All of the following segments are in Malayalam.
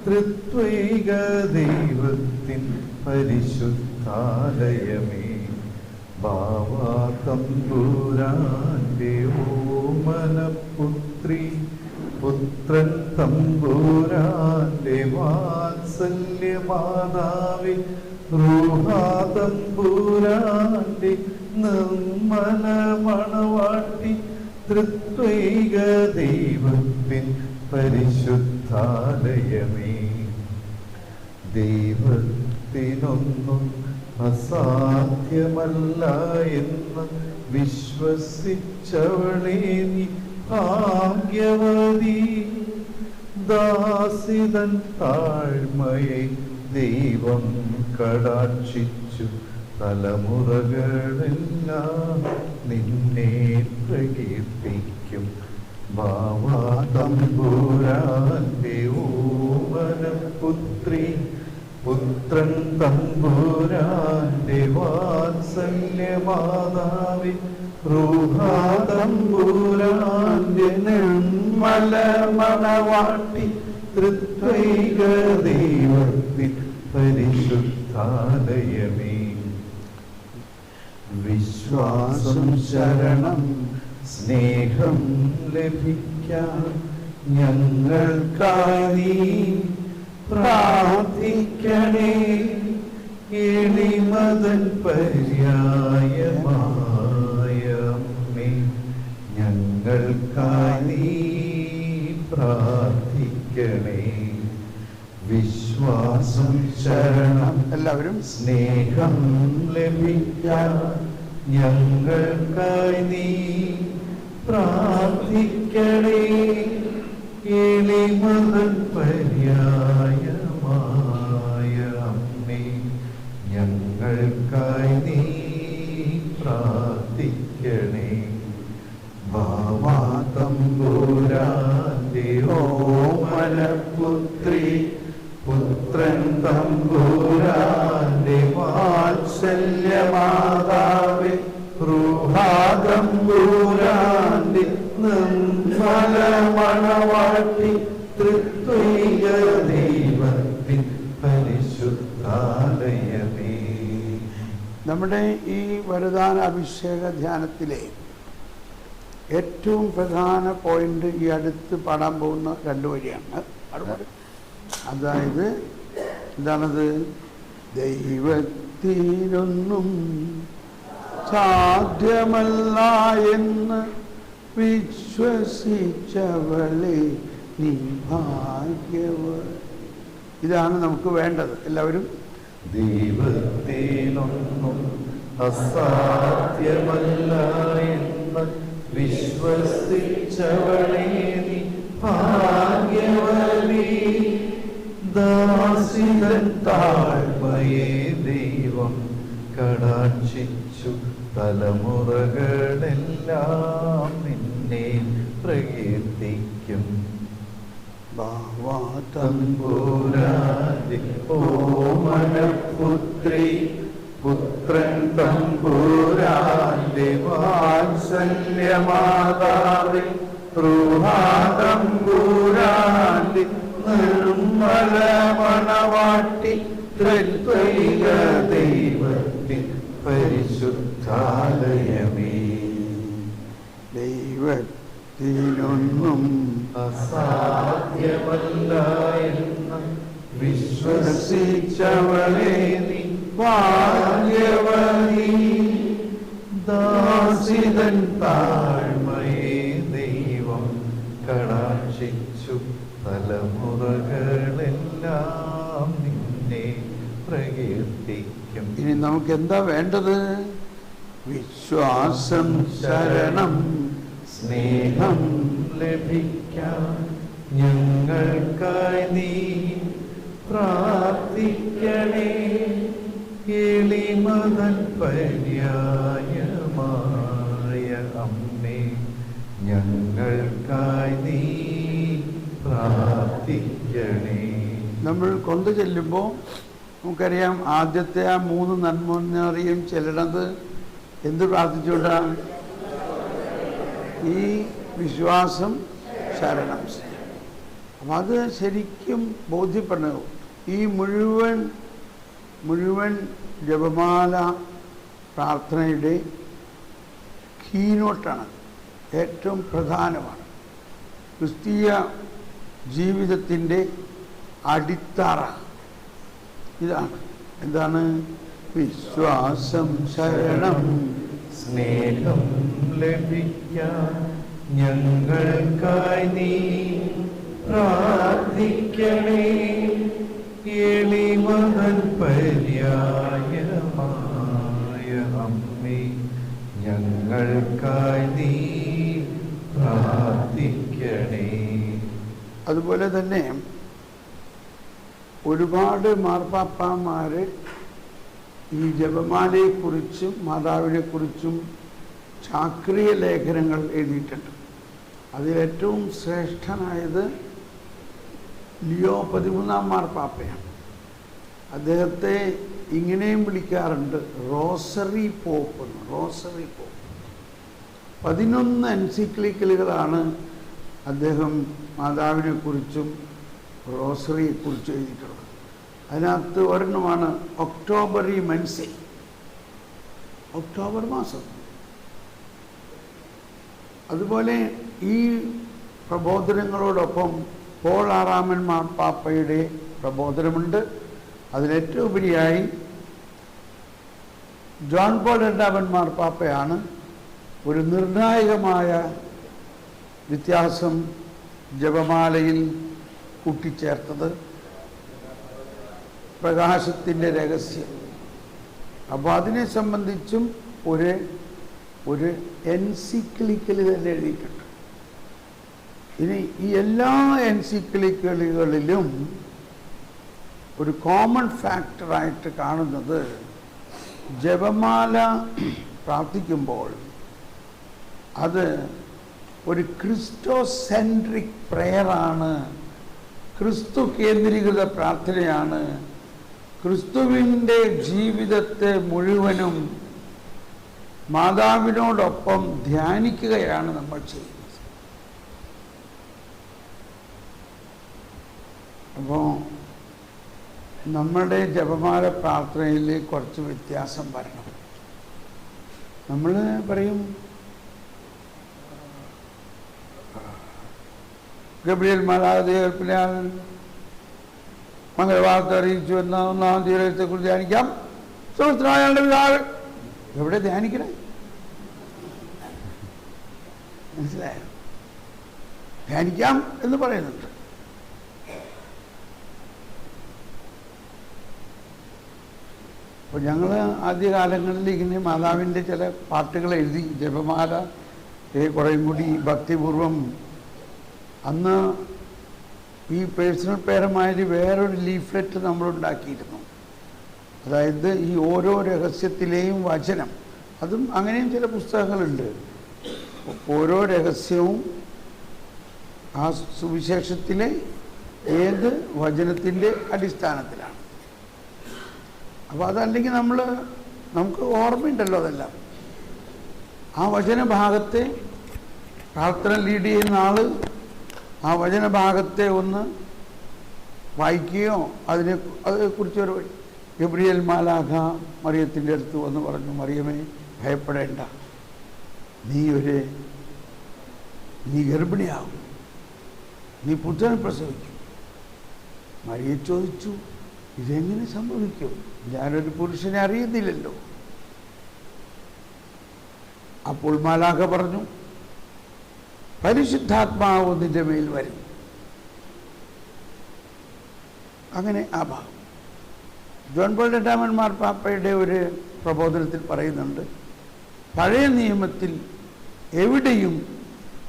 ത്രിത്വൈക ദൈവത്തിൻ പരിശുദ്ധാലയമേ, ബാവാ തമ്പുരാന്റെ ഓമനപുത്രി, പുത്രൻ തമ്പുരാന്റെ വാത്സല്യമാതാവേ, റൂഹാ തമ്പുരാന്റെ നിർമ്മല മണവാട്ടി, ത്രിത്വൈക ദൈവത്തിൻ പരിശുദ്ധാലയമേ, ദൈവത്തിനൊന്നും അസാധ്യമല്ല എന്ന് വിശ്വസിച്ചവളെ നീ ഭാഗ്യവതി. ദാസിതൻ താഴ്മയെ ദൈവം കടാക്ഷിച്ചു, തലമുറകളെല്ലാം നിന്നെ പ്രകീർത്തിക്കും. ബാവാ തമ്പുരാന്റെ ഓമനപുത്രി, പുത്രൻ തമ്പുരാന്റെ വാത്സല്യമാതാവേ, റൂഹാ തമ്പുരാന്റെ നിർമ്മല മണവാട്ടി, ത്രിത്വൈക ദൈവത്തിൻ പരിശുദ്ധാലയമേ, വിശ്വാസം ശരണം സ്നേഹം ലഭിക്കാൻ ഞങ്ങൾക്കായി പ്രാർത്ഥിക്കണേ. എളിമതൻ പര്യായമായ അമ്മേ, ഞങ്ങൾക്കായി പ്രാർത്ഥിക്കണേ. വിശ്വാസം ശരണം എല്ലാവരും സ്നേഹം ലഭിക്കാൻ ഞങ്ങൾക്കായി നീ പ്രാർത്ഥിക്കണേ. എളിമതൻ പര്യായമായ അമ്മേ, ഞങ്ങൾക്കായി നീ പ്രാർത്ഥിക്കണേ. ബാവാ തമ്പുരാന്റെ ഓമനപുത്രി, പുത്രൻ തമ്പുരാന്റെ വാത്സല്യമാതാവേ, റൂഹാ തമ്പുരാന്റെ നിർമ്മല മണവാട്ടി, ത്രിത്വൈക ദൈവത്തിൻ പരിശുദ്ധാലയമേ. നമ്മുടെ ഈ വരദാന അഭിഷേക ധ്യാനത്തിലെ ഏറ്റവും പ്രധാന പോയിന്റ് ഈ അടുത്ത് പാടാൻ പോകുന്ന രണ്ട് വരിയാണ്. അതായത് എന്താണത്? ദൈവത്തിനൊന്നും സാധ്യമല്ല എന്ന് വിശ്വസിച്ചവളെ നീ ഭാഗ്യവൾ. ഇതാണ് നമുക്ക് വേണ്ടത്. എല്ലാവരും ദൈവത്തിനൊന്നും അസാധ്യമല്ല എന്ന് വിശ്വസിച്ചവളെ നീ ഭാഗ്യവതി. ദാസിതൻ താഴ്മയെ ദൈവം കടാക്ഷിച്ചു, തലമുറകളെല്ലാം നിന്നെ പ്രകീർത്തിക്കും. ബാവാ തമ്പുരാന്റെ ഓമനപുത്രി, പുത്രൻ തമ്പുരാന്റെ വാത്സല്യമാതാവേ, റൂഹാ തമ്പുരാന്റെ നിർമ്മല മണവാട്ടി, ത്രിത്വൈക ദൈവത്തിൻ പരിശുദ്ധാലയമേ. ദൈവത്തിനൊന്നും അസാധ്യമല്ല എന്ന് വിശ്വസിച്ചവളെ നീ ഭാഗ്യവതി. ദാസിതൻ താഴ്മയെ ദൈവം കടാക്ഷിച്ചു, തലമുറകളെല്ലാം നിന്നെ പ്രകീർത്തിക്കും. ഇനി നമുക്ക് എന്താ വേണ്ടത്? വിശ്വാസം ശരണം സ്നേഹം ലഭിക്കാൻ ഞങ്ങൾക്കായി നീ പ്രാർത്ഥിക്കണേ. എളിമതൻ പര്യായമായ അമ്മേ, ഞങ്ങൾക്കായി നീ പ്രാർത്ഥിക്കണേ. നമ്മൾ കൊണ്ടു ചെല്ലുമ്പോൾ നമുക്കറിയാം, ആദ്യത്തെ ആ 3 നന്മറിയും ചെല്ലണത് എന്ത് പ്രാർത്ഥിച്ചുകൊണ്ടാണ്? ഈ വിശ്വാസം ശരണം. അപ്പം അത് ശരിക്കും ബോധ്യപ്പെടണം. ഈ മുഴുവൻ ജപമാല പ്രാർത്ഥനയുടെ കീനോട്ടാണ്, ഏറ്റവും പ്രധാനമാണ്. ക്രിസ്തീയ ജീവിതത്തിൻ്റെ അടിത്തറ ഇതാണ്. എന്താണ്? വിശ്വാസം, ശരണം, സ്നേഹം ലഭിക്കാൻ ഞങ്ങൾക്കായി നീ പ്രാർത്ഥിക്കണേ. എളിമകൻ പര്യായമായ അമ്മേ, ഞങ്ങൾക്കായി നീ പ്രാർത്ഥിക്കണേ. അതുപോലെ തന്നെ ഒരുപാട് മാർപ്പാപ്പാമാർ ഈ ജപമാലയെക്കുറിച്ചും മാതാവിനെക്കുറിച്ചും ചാക്രിക ലേഖനങ്ങൾ എഴുതിയിട്ടുണ്ട്. അതിലേറ്റവും ശ്രേഷ്ഠനായത് ലിയോ 13 മാർപ്പാപ്പയാണ്. അദ്ദേഹത്തെ ഇങ്ങനെയും വിളിക്കാറുണ്ട്, റോസറി പോപ്പ് എന്ന്. റോസറി പോപ്പ് 11 എൻസിക്ലിക്കലുകളാണ് അദ്ദേഹം മാതാവിനെക്കുറിച്ചും റോസറിയെക്കുറിച്ചും എഴുതിയിട്ടുള്ളത്. അതിനകത്ത് ഒരെണ്ണമാണ് ഒക്ടോബറി മെൻസി, ഒക്ടോബർ മാസം. അതുപോലെ ഈ പ്രബോധനങ്ങളോടൊപ്പം പോൾ 6 മാർപ്പാപ്പയുടെ പ്രബോധനമുണ്ട്. അതിലേറ്റവും ഉപരിയായി ജോൺ പോൾ 2 മാർപ്പാപ്പയാണ് ഒരു നിർണായകമായ വ്യത്യാസം ജപമാലയിൽ കൂട്ടിച്ചേർത്തത്, പ്രകാശത്തിൻ്റെ രഹസ്യം. അപ്പോൾ അതിനെ സംബന്ധിച്ചും ഒരു എൻസിക്ലിക്കൽ തന്നെ എഴുതിയിട്ടുണ്ട്. ഇനി ഈ എല്ലാ എൻസിക്ലിക്കലുകളിലും ഒരു കോമൺ ഫാക്ടറായിട്ട് കാണുന്നത്, ജപമാല പ്രാർത്ഥിക്കുമ്പോൾ അത് ഒരു ക്രിസ്റ്റോസെൻട്രിക് പ്രെയറാണ്, ക്രിസ്തു കേന്ദ്രീകൃത പ്രാർത്ഥനയാണ്. ക്രിസ്തുവിൻ്റെ ജീവിതത്തെ മുഴുവനും മാതാവിനോടൊപ്പം ധ്യാനിക്കുകയാണ് നമ്മൾ ചെയ്യുന്നത്. അപ്പോൾ നമ്മുടെ ജപമാല പ്രാർത്ഥനയിൽ കുറച്ച് വ്യത്യാസം വരണം. നമ്മൾ പറയും ഗബ്രിയേൽ മാലാഖ ദൈവകൽപ്പനയാൽ മംഗളവാർത്ത അറിയിച്ചു എന്ന 1-ാം തീയതിയെക്കുറിച്ച് ധ്യാനിക്കാം. സുഹൃത്തിനായാളുടെ പിതാവ് എവിടെ ധ്യാനിക്കണേ? മനസ്സിലായോ? ധ്യാനിക്കാം എന്ന് പറയുന്നുണ്ട്. അപ്പോൾ ഞങ്ങൾ ആദ്യകാലങ്ങളിൽ ഇങ്ങനെ മാതാവിൻ്റെ ചില പാട്ടുകൾ എഴുതി ജപമാല കുറേയും കൂടി ഭക്തിപൂർവം. അന്ന് ഈ പേഴ്സണൽ പേരമാതിരി വേറൊരു ലീഫ്ലെറ്റ് നമ്മളുണ്ടാക്കിയിരുന്നു. അതായത് ഈ ഓരോ രഹസ്യത്തിലെയും വചനം, അതും അങ്ങനെയും ചില പുസ്തകങ്ങളുണ്ട്. ഓരോ രഹസ്യവും ആ സുവിശേഷത്തിലെ ഏത് വചനത്തിൻ്റെ അടിസ്ഥാനത്തിലാണ്. അപ്പോൾ അതല്ലെങ്കിൽ നമുക്ക് ഓർമ്മയുണ്ടല്ലോ അതെല്ലാം. ആ വചനഭാഗത്തെ പ്രാർത്ഥന ലീഡ് ചെയ്യുന്ന ആൾ ആ വചനഭാഗത്തെ ഒന്ന് വായിക്കുകയോ അതേക്കുറിച്ചൊരു ഗബ്രിയേൽ മാലാഖ മറിയത്തിൻ്റെ അടുത്ത് വന്ന് പറഞ്ഞു, മറിയമേ ഭയപ്പെടേണ്ട, നീ ഗർഭിണിയാവും, നീ പുത്രനെ പ്രസവിക്കും. മറിയ ചോദിച്ചു, ഇതെങ്ങനെ സംഭവിക്കും? ഞാനൊരു പുരുഷനെ അറിയുന്നില്ലല്ലോ. അപ്പോൾ മാലാഖ പറഞ്ഞു, പരിശുദ്ധാത്മാവ് നിന്റെ മേൽ വരും. അങ്ങനെ ആ ഭാഗം ജോൺ പോൾ 2 മാർപ്പാപ്പയുടെ ഒരു പ്രബോധനത്തിൽ പറയുന്നുണ്ട്, പഴയ നിയമത്തിൽ എവിടെയും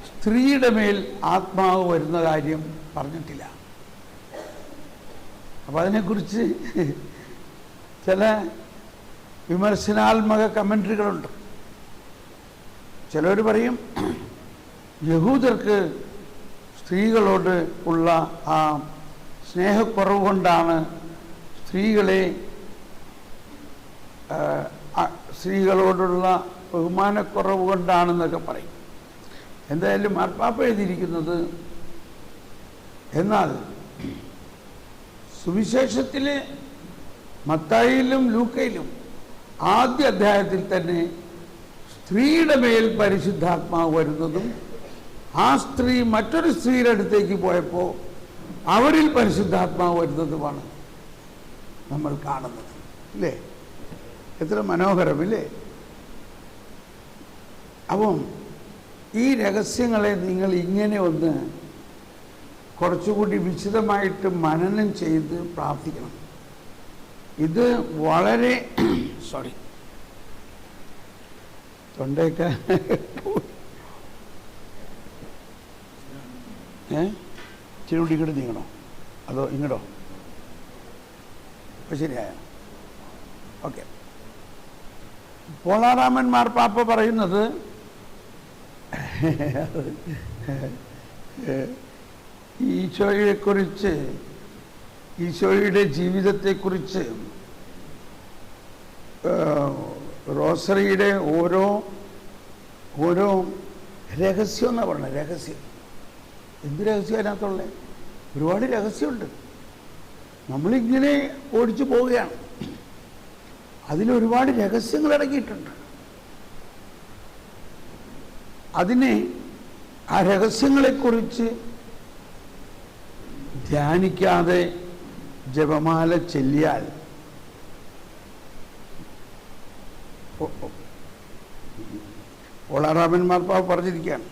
സ്ത്രീയുടെ മേൽ ആത്മാവ് വരുന്ന കാര്യം പറഞ്ഞിട്ടില്ല. അപ്പം അതിനെക്കുറിച്ച് ചില വിമർശനാത്മക കമൻട്രികളുണ്ട്. ചിലർ പറയും യഹൂദർക്ക് സ്ത്രീകളോട് ഉള്ള ആ സ്നേഹക്കുറവ് കൊണ്ടാണ് സ്ത്രീകളോടുള്ള ബഹുമാനക്കുറവ് കൊണ്ടാണെന്നൊക്കെ പറയും. എന്തായാലും മാർപ്പാപ്പ എഴുതിയിരിക്കുന്നത് എന്നാൽ സുവിശേഷത്തിൽ മത്തായിയിലും ലൂക്കയിലും ആദ്യ അധ്യായത്തിൽ തന്നെ സ്ത്രീയുടെ മേൽ പരിശുദ്ധാത്മാവ് വരുന്നതും ആ സ്ത്രീ മറ്റൊരു സ്ത്രീയുടെ അടുത്തേക്ക് പോയപ്പോൾ അവരിൽ പരിശുദ്ധാത്മാവ് വരുന്നതുമാണ് നമ്മൾ കാണുന്നത്. ഇല്ലേ? എത്ര മനോഹരമില്ലേ? അപ്പം ഈ രഹസ്യങ്ങളെ നിങ്ങൾ ഇങ്ങനെ ഒന്ന് കുറച്ചുകൂടി വിശദമായിട്ട് മനനം ചെയ്ത് പ്രാർത്ഥിക്കണം. ഇത് വളരെ തൊണ്ടയൊക്കെ ഇച്ചിരി ഇങ്ങോട്ട് നീങ്ങണോ അതോ ഇങ്ങോട്ടോ? അപ്പോൾ ശരിയായ ഓക്കെ. പോളാറാമൻ മാർപ്പാപ്പ പറയുന്നത് ഈശോയെക്കുറിച്ച്, ഈശോയുടെ ജീവിതത്തെക്കുറിച്ച് റോസറിയുടെ ഓരോ രഹസ്യം എന്നാണ് പറയുന്നത്. രഹസ്യം എന്ത് രഹസ്യം അതിനകത്തുള്ളത്? ഒരുപാട് രഹസ്യമുണ്ട്. നമ്മളിങ്ങനെ ഓടിച്ചു പോവുകയാണ്, അതിലൊരുപാട് രഹസ്യങ്ങൾ അടങ്ങിയിട്ടുണ്ട്. അതിനെ ആ രഹസ്യങ്ങളെക്കുറിച്ച് ധ്യാനിക്കാതെ ജപമാല ചൊല്ലിയാൽ പോളാറാമൻ മാർപ്പാപ്പ പറഞ്ഞിരിക്കുകയാണ്,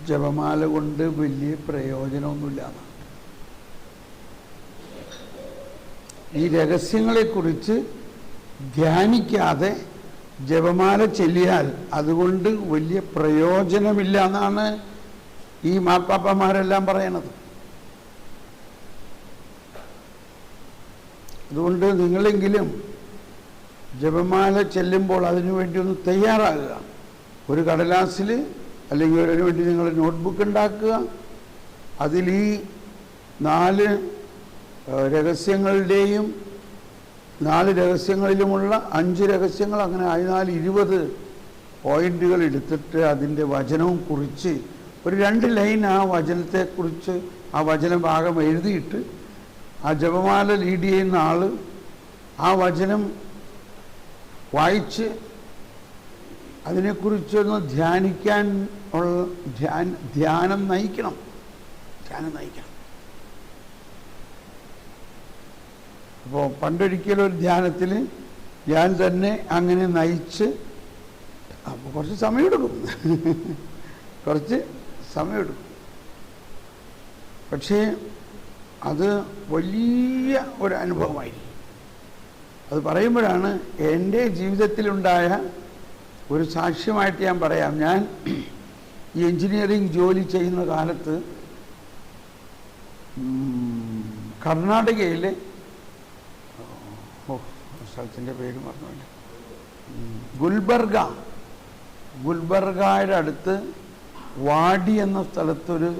ജപമാല കൊണ്ട് വലിയ പ്രയോജനമൊന്നുമില്ല. ഈ രഹസ്യങ്ങളെക്കുറിച്ച് ധ്യാനിക്കാതെ ജപമാല ചൊല്ലിയാൽ അതുകൊണ്ട് വലിയ പ്രയോജനമില്ല എന്നാണ് ഈ മാർപ്പാപ്പമാരെല്ലാം പറയണത്. അതുകൊണ്ട് നിങ്ങളെങ്കിലും ജപമാല ചെല്ലുമ്പോൾ അതിനു വേണ്ടി ഒന്ന് തയ്യാറാകുക. ഒരു കടലാസിൽ അല്ലെങ്കിൽ അതിനു വേണ്ടി നിങ്ങൾ നോട്ട്ബുക്ക് ഉണ്ടാക്കുക. അതിൽ ഈ 4 രഹസ്യങ്ങളുടെയും 4 രഹസ്യങ്ങളിലുമുള്ള 5 രഹസ്യങ്ങൾ, അങ്ങനെ 20 പോയിന്റുകൾ എടുത്തിട്ട് അതിൻ്റെ വചനവും കുറിച്ച് ഒരു 2 ലൈൻ ആ വചനത്തെക്കുറിച്ച് ആ വചന ഭാഗം എഴുതിയിട്ട് ആ ജപമാല ലീഡ് ചെയ്യുന്ന ആൾ ആ വചനം വായിച്ച് അതിനെക്കുറിച്ചൊന്ന് ധ്യാനിക്കാൻ ധ്യാനം നയിക്കണം. അപ്പോൾ പണ്ടൊരിക്കലൊരു ധ്യാനത്തിൽ ഞാൻ തന്നെ അങ്ങനെ നയിച്ച്, അപ്പോൾ കുറച്ച് സമയമെടുക്കും പക്ഷേ അത് വലിയ ഒരു അനുഭവമായിരിക്കും. അത് പറയുമ്പോഴാണ് എൻ്റെ ജീവിതത്തിലുണ്ടായ ഒരു സാക്ഷ്യമായിട്ട് ഞാൻ പറയാം. ഞാൻ ഈ എൻജിനീയറിംഗ് ജോലി ചെയ്യുന്ന കാലത്ത് കർണാടകയിലെ സ്ഥലത്തിൻ്റെ പേര് മറന്നില്ല, ഗുൽബർഗയുടെ അടുത്ത് വാടി എന്ന സ്ഥലത്തൊരു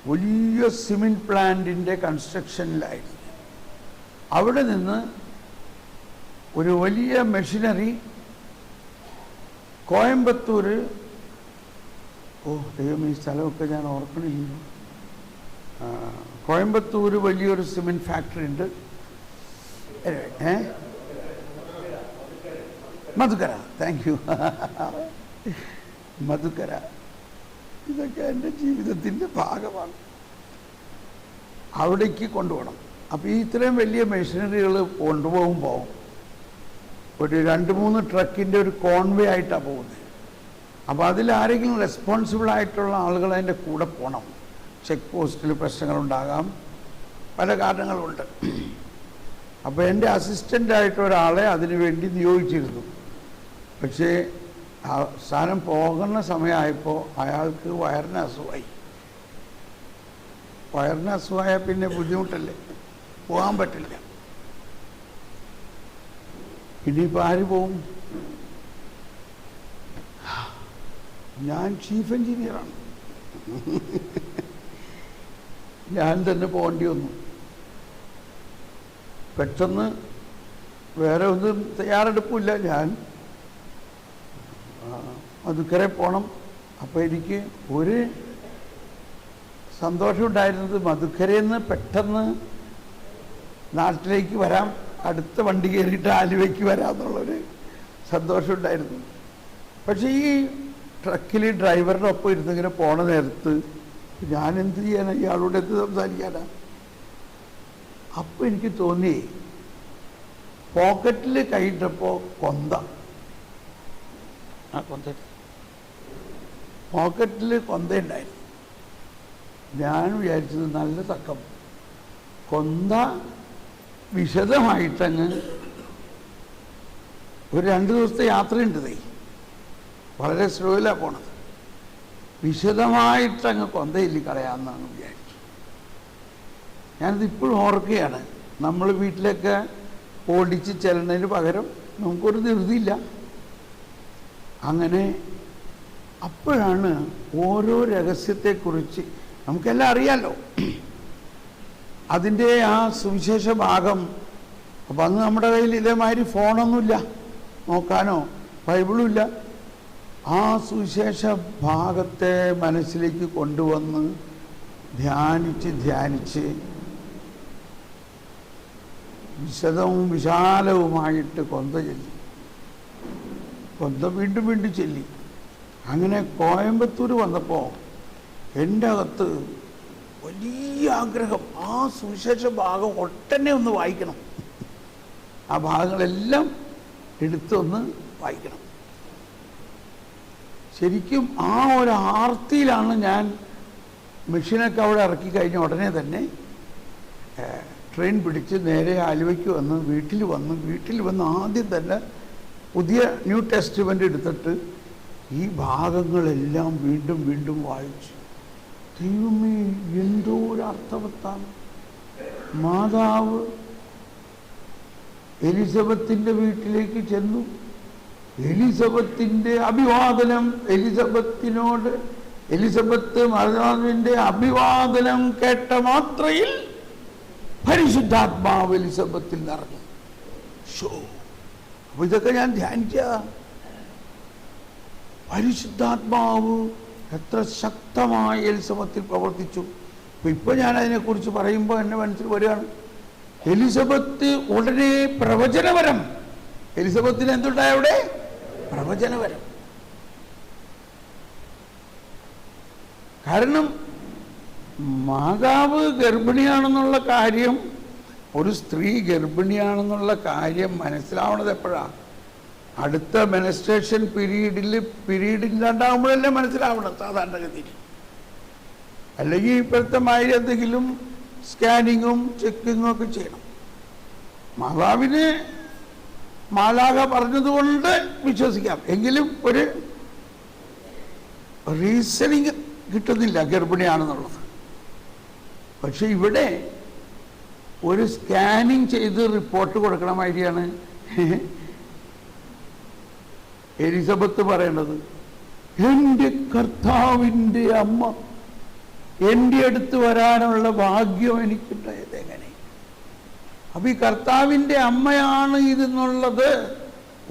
വലിയ സിമെൻറ്റ് പ്ലാന്റിൻ്റെ കൺസ്ട്രക്ഷനിലായിരുന്നു. അവിടെ നിന്ന് ഒരു വലിയ മെഷീനറി കോയമ്പത്തൂർ, ദൈവം ഈ സ്ഥലമൊക്കെ ഞാൻ ഓർക്കണില്ലല്ലോ, കോയമ്പത്തൂർ വലിയൊരു സിമെൻറ്റ് ഫാക്ടറി ഉണ്ട്. Madukkarai, thank you, Madukkarai. ഇതൊക്കെ എൻ്റെ ജീവിതത്തിൻ്റെ ഭാഗമാണ്. അവിടേക്ക് കൊണ്ടുപോകണം. അപ്പോൾ ഈ ഇത്രയും വലിയ മെഷീനറികൾ കൊണ്ടുപോകുമ്പോൾ ഒരു 2-3 ട്രക്കിൻ്റെ ഒരു കോൺവേ ആയിട്ടാണ് പോകുന്നത്. അപ്പോൾ അതിലാരെങ്കിലും റെസ്പോൺസിബിൾ ആയിട്ടുള്ള ആളുകൾ അതിൻ്റെ കൂടെ പോകണം. ചെക്ക് പോസ്റ്റിൽ പ്രശ്നങ്ങളുണ്ടാകാം, പല കാരണങ്ങളുണ്ട്. അപ്പോൾ എൻ്റെ അസിസ്റ്റൻ്റായിട്ട് ഒരാളെ അതിനു വേണ്ടി നിയോഗിച്ചിരുന്നു. പക്ഷേ ആ സ്ഥാനം പോകുന്ന സമയമായപ്പോൾ അയാൾക്ക് വയറിന് അസുഖമായി. പിന്നെ ബുദ്ധിമുട്ടല്ലേ, പോകാൻ പറ്റില്ല. ഇനിയിപ്പോൾ ആര് പോവും? ഞാൻ ചീഫ് എഞ്ചിനീയറാണ്, ഞാൻ തന്നെ പോകേണ്ടി വന്നു. പെട്ടെന്ന് വേറെ ഒന്നും തയ്യാറെടുപ്പില്ല. ഞാൻ മധുക്കരെ പോകണം. അപ്പോൾ എനിക്ക് ഒരു സന്തോഷമുണ്ടായിരുന്നത് മധുക്കരയിൽ നിന്ന് പെട്ടെന്ന് നാട്ടിലേക്ക് വരാം, അടുത്ത വണ്ടി കയറിയിട്ട് ആലുവയ്ക്ക് വരാമെന്നുള്ളൊരു സന്തോഷമുണ്ടായിരുന്നു. പക്ഷേ ഈ ട്രക്കിൽ ഡ്രൈവറുടെ ഒപ്പം ഇരുന്നിങ്ങനെ പോണ നേരത്ത് ഞാൻ എന്ത് ചെയ്യാനാ, ഇയാളോട് എന്ത് സംസാരിക്കാനാ? അപ്പോൾ എനിക്ക് തോന്നി, പോക്കറ്റിൽ കൈയിട്ടപ്പോൾ കൊന്ത, പോക്കറ്റിൽ കൊന്തയുണ്ടായിരുന്നു. ഞാൻ വിചാരിച്ചത് നല്ല തക്കം, കൊന്ത വിശദമായിട്ടങ്ങ് ഒരു 2 ദിവസത്തെ യാത്രയുണ്ട്, വളരെ സ്ലോയിലാണ് പോണത്, വിശദമായിട്ടങ്ങ് കൊന്തയില്ലി കളയാമെന്നാണ് വിചാരിച്ചു. ഞാനത് ഇപ്പോഴും ഓർക്കുകയാണ്. നമ്മൾ വീട്ടിലൊക്കെ ഓടിച്ച് ചെല്ലുന്നതിന് പകരം നമുക്കൊരു ധൃതിയില്ല. അങ്ങനെ അപ്പോഴാണ് ഓരോ രഹസ്യത്തെക്കുറിച്ച് നമുക്കെല്ലാം അറിയാലോ, അതിൻ്റെ ആ സുവിശേഷ ഭാഗം. അപ്പം അന്ന് നമ്മുടെ കയ്യിൽ ഇതേമാതിരി ഫോണൊന്നുമില്ല, നോക്കാനോ ബൈബിളും ഇല്ല. ആ സുവിശേഷ ഭാഗത്തെ മനസ്സിലേക്ക് കൊണ്ടുവന്ന് ധ്യാനിച്ച് വിശദവും വിശാലവുമായിട്ട് കൊന്ത ചൊല്ലി, കൊന്ത വീണ്ടും ചൊല്ലി. അങ്ങനെ കോയമ്പത്തൂർ വന്നപ്പോൾ എൻ്റെ അകത്ത് വലിയ ആഗ്രഹം, ആ സുവിശേഷ ഭാഗം ഒട്ടനെ ഒന്ന് വായിക്കണം, ആ ഭാഗങ്ങളെല്ലാം എടുത്തൊന്ന് വായിക്കണം. ശരിക്കും ആ ഒരു ആർത്തിയിലാണ് ഞാൻ മെഷീനൊക്കെ അവിടെ ഇറക്കി കഴിഞ്ഞ ഉടനെ തന്നെ ട്രെയിൻ പിടിച്ച് നേരെ ആലുവയ്ക്ക് വന്ന് വീട്ടിൽ വന്ന് ആദ്യം തന്നെ പുതിയ ന്യൂ ടെസ്റ്റ്മെൻ്റ് എടുത്തിട്ട് ഈ ഭാഗങ്ങളെല്ലാം വീണ്ടും വായിച്ചു. ദൈവമേ, എന്തോ ഒരു അർത്ഥവത്താണ്. മാതാവ് എലിസബത്തിൻ്റെ വീട്ടിലേക്ക് ചെന്നു. എലിസബത്തിൻ്റെ അഭിവാദനം, എലിസബത്ത് മാതാവിൻ്റെ അഭിവാദനം കേട്ട മാത്രയിൽ പരിശുദ്ധാത്മാവ് എലിസബത്തിൽ നിറഞ്ഞു. അപ്പൊ ഇതൊക്കെ ഞാൻ ധ്യാനിച്ച പരിശുദ്ധാത്മാവ് എത്ര ശക്തമായി എലിസബത്തിൽ പ്രവർത്തിച്ചു. ഇപ്പൊ ഞാൻ അതിനെക്കുറിച്ച് പറയുമ്പോൾ എന്നെ മനസ്സിൽ വരികയാണ്, എലിസബത്ത് ഉടനെ പ്രവചനവരം. എലിസബത്തിന് എന്തുണ്ടായ അവിടെ? പ്രവചനവരം. കാരണം മാതാവ് ഗർഭിണിയാണെന്നുള്ള കാര്യം, ഒരു സ്ത്രീ ഗർഭിണിയാണെന്നുള്ള കാര്യം മനസ്സിലാവണത് എപ്പോഴാണ്? അടുത്ത മെൻസ്ട്രേഷൻ പീരീഡ് ഇല്ലാണ്ടാകുമ്പോഴല്ലേ മനസ്സിലാവണം സാധാരണഗതിയിൽ. അല്ലെങ്കിൽ ഇപ്പോഴത്തെ മാതിരി എന്തെങ്കിലും സ്കാനിങ്ങും ചെക്കിങ്ങും ഒക്കെ ചെയ്യണം. മാതാവിന് മാലാഖ പറഞ്ഞതുകൊണ്ട് വിശ്വസിക്കാം, എങ്കിലും ഒരു റീസണിങ് കിട്ടുന്നില്ല ഗർഭിണിയാണെന്നുള്ളത്. പക്ഷെ ഇവിടെ ഒരു സ്കാനിങ് ചെയ്ത് റിപ്പോർട്ട് കൊടുക്കണ മാതിരിയാണ് എലിസബത്ത് പറയണത്. എൻ്റെ കർത്താവിൻ്റെ അമ്മ എൻ്റെ അടുത്ത് വരാനുള്ള ഭാഗ്യം എനിക്കുണ്ടായത് എങ്ങനെ? അപ്പൊ ഈ കർത്താവിൻ്റെ അമ്മയാണ് ഇതെന്നുള്ളത്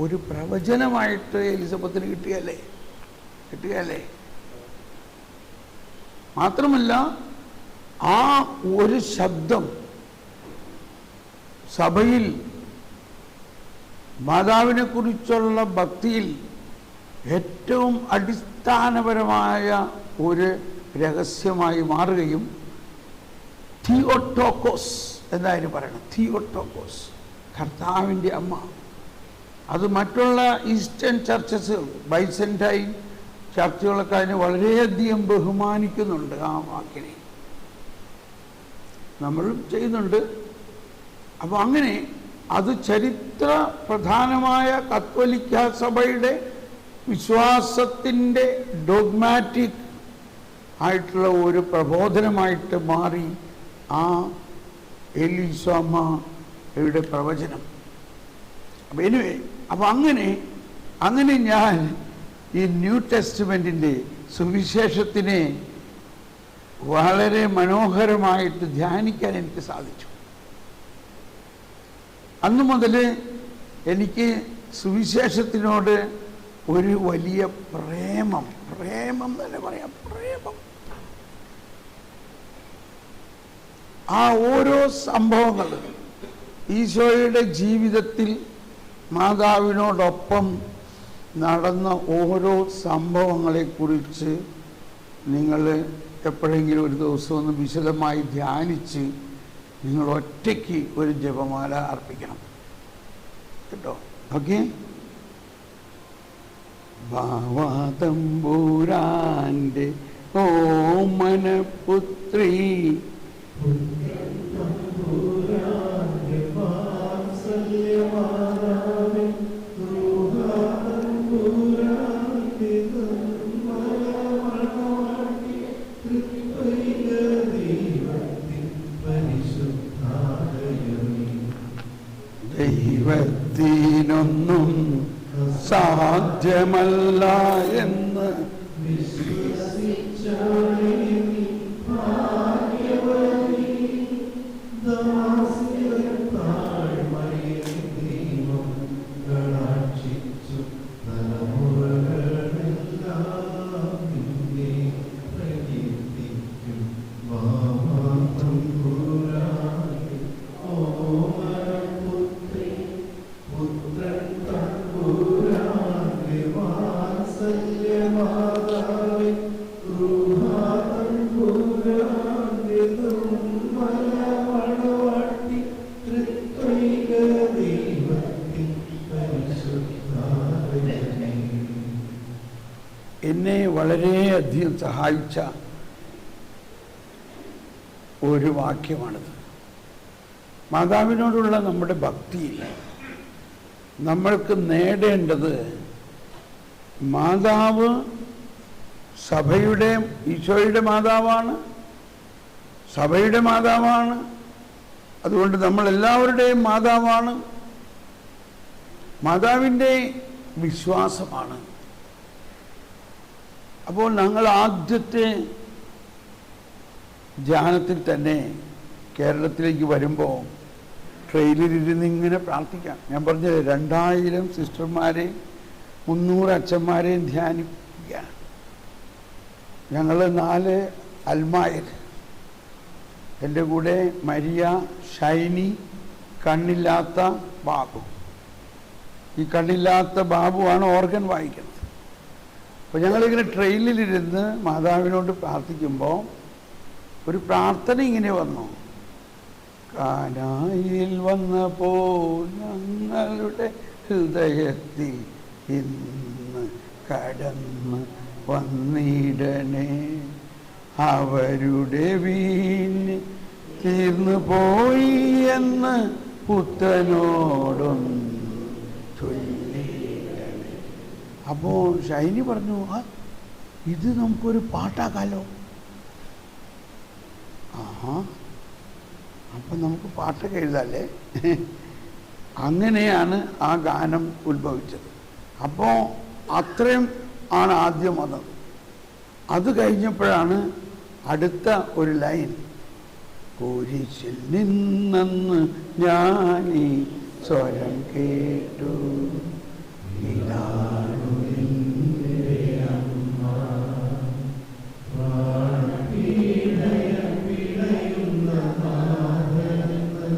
ഒരു പ്രവചനമായിട്ട് എലിസബത്തിന് കിട്ടുകയല്ലേ? മാത്രമല്ല, ആ ഒരു ശബ്ദം സഭയിൽ മാതാവിനെ കുറിച്ചുള്ള ഭക്തിയിൽ ഏറ്റവും അടിസ്ഥാനപരമായ ഒരു രഹസ്യമായി മാറുകയും തിയോട്ടോക്കോസ് എന്നായിരുന്നു പറയണം. തിയോട്ടോക്കോസ്, കർത്താവിൻ്റെ അമ്മ. അത് മറ്റുള്ള ഈസ്റ്റേൺ ചർച്ചസ്, ബൈസെന്റൈൻ ചർച്ചകളൊക്കെ അതിനെ വളരെയധികം ബഹുമാനിക്കുന്നുണ്ട്. ആ വാക്കിനെ നമ്മളും ചെയ്യുന്നുണ്ട്. അപ്പോൾ അങ്ങനെ അത് ചരിത്ര പ്രധാനമായ കത്തോലിക്ക സഭയുടെ വിശ്വാസത്തിൻ്റെ ഡോഗ്മാറ്റിക് ആയിട്ടുള്ള ഒരു പ്രബോധനമായിട്ട് മാറി ആ എലിസമ്മയുടെ പ്രവചനം. അപ്പം അപ്പം അങ്ങനെ ഞാൻ ഈ ന്യൂ ടെസ്റ്റ്മെൻറ്റിൻ്റെ സുവിശേഷത്തിനെ വളരെ മനോഹരമായിട്ട് ധ്യാനിക്കാൻ എനിക്ക് സാധിച്ചു. അന്നു മുതൽ എനിക്ക് സുവിശേഷത്തിനോട് ഒരു വലിയ പ്രേമം തന്നെ പറയാം. ആ ഓരോ സംഭവങ്ങളും ഈശോയുടെ ജീവിതത്തിൽ മാതാവിനോടൊപ്പം നടന്ന ഓരോ സംഭവങ്ങളെക്കുറിച്ച് നിങ്ങൾ എപ്പോഴെങ്കിലും ഒരു ദിവസം ഒന്ന് വിശദമായി ധ്യാനിച്ച് നിങ്ങൾ ഒറ്റയ്ക്ക് ഒരു ജപമാല അർപ്പിക്കണം കേട്ടോ. ഓക്കെ. ഭാവാതമ്പൂരാൻ്റെ ഓമനപുത്രി ദൈവത്തിനൊന്നും സാധ്യമല്ല എന്ന് എന്നെ വളരെയധികം സഹായിച്ച ഒരു വാക്യമാണിത്. മാതാവിനോടുള്ള നമ്മുടെ ഭക്തിയിൽ നമ്മൾക്ക് നേടേണ്ടത് മാതാവ് സഭയുടെ ഈശോയുടെ മാതാവാണ്, സഭയുടെ മാതാവാണ്. അതുകൊണ്ട് നമ്മളെല്ലാവരുടെയും മാതാവാണ്. മാതാവിൻ്റെ വിശ്വാസമാണ്. അപ്പോൾ ഞങ്ങൾ ആദ്യത്തെ ധ്യാനത്തിൽ തന്നെ കേരളത്തിലേക്ക് വരുമ്പോൾ ട്രെയിനിലിരുന്ന് ഇങ്ങനെ പ്രാർത്ഥിക്കാം. ഞാൻ പറഞ്ഞത് 2000 സിസ്റ്റർമാരെയും 300 അച്ഛന്മാരെയും ധ്യാനിക്കുക. ഞങ്ങൾ 4 അൽമായർ, എൻ്റെ കൂടെ മരിയ, ഷൈനി, കണ്ണില്ലാത്ത ബാബു. ഈ കണ്ണില്ലാത്ത ബാബുവാണ് ഓർഗൻ വായിക്കുന്നത്. അപ്പോൾ ഞങ്ങളിങ്ങനെ ട്രെയിനിലിരുന്ന് മാതാവിനോട് പ്രാർത്ഥിക്കുമ്പോൾ ഒരു പ്രാർത്ഥന ഇങ്ങനെ വന്നു. കാനായിൽ വന്നപ്പോൾ ഞങ്ങളുടെ ഹൃദയത്തിൽ ഇന്ന് കടന്ന് വന്നിടണേ, അവരുടെ വീഞ്ഞ് തീർന്നു പോയി എന്ന് പുത്തനോടൊന്ന് ചൊല്ലിടണേ. അപ്പോൾ ഷൈനി പറഞ്ഞു, ഇത് നമുക്കൊരു പാട്ടാക്കാലോ. ആഹാ, അപ്പം നമുക്ക് പാട്ടൊക്കെ എഴുതാല്ലേ. അങ്ങനെയാണ് ആ ഗാനം ഉത്ഭവിച്ചത്. അപ്പോൾ അത്രയും ആണ് ആദ്യം വന്നത്. അത് കഴിഞ്ഞപ്പോഴാണ് അടുത്ത ഒരു ലൈൻ, കുരിശിൽ നിന്നെന്ന് ഞാനീ സ്വരം കേട്ടു, ഇതാണു നിന്റെ അമ്മ, പ്രാണപീഡയുന്ന നാഥനെന്ന്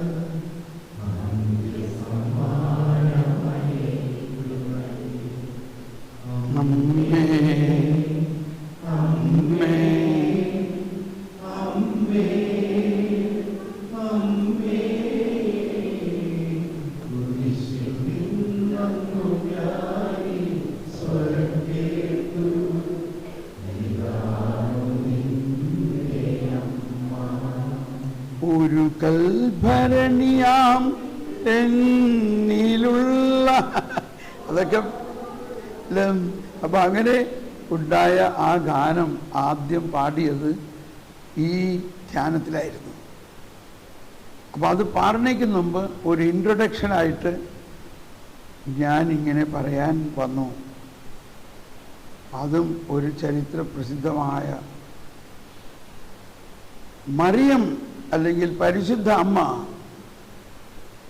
അമ്മേ അമ്മേ അമ്മേ അമ്മേ കുരിശിൽ നിന്നു ഞാനീ സ്വരം കേട്ടു, ഇതാണു നിന്റെ അമ്മ. ഒരു കൽഭരണിയാം എന്നിലുള്ള അതൊക്കെ. അപ്പം അങ്ങനെ ഉണ്ടായ ആ ഗാനം ആദ്യം പാടിയത് ഈ ധ്യാനത്തിലായിരുന്നു. അപ്പോൾ അത് പാടുന്നതിന് മുമ്പ് ഒരു ഇൻട്രൊഡക്ഷനായിട്ട് ഞാനിങ്ങനെ പറയാൻ വന്നു. അതും ഒരു ചരിത്ര പ്രസിദ്ധമായ മറിയം അല്ലെങ്കിൽ പരിശുദ്ധ അമ്മ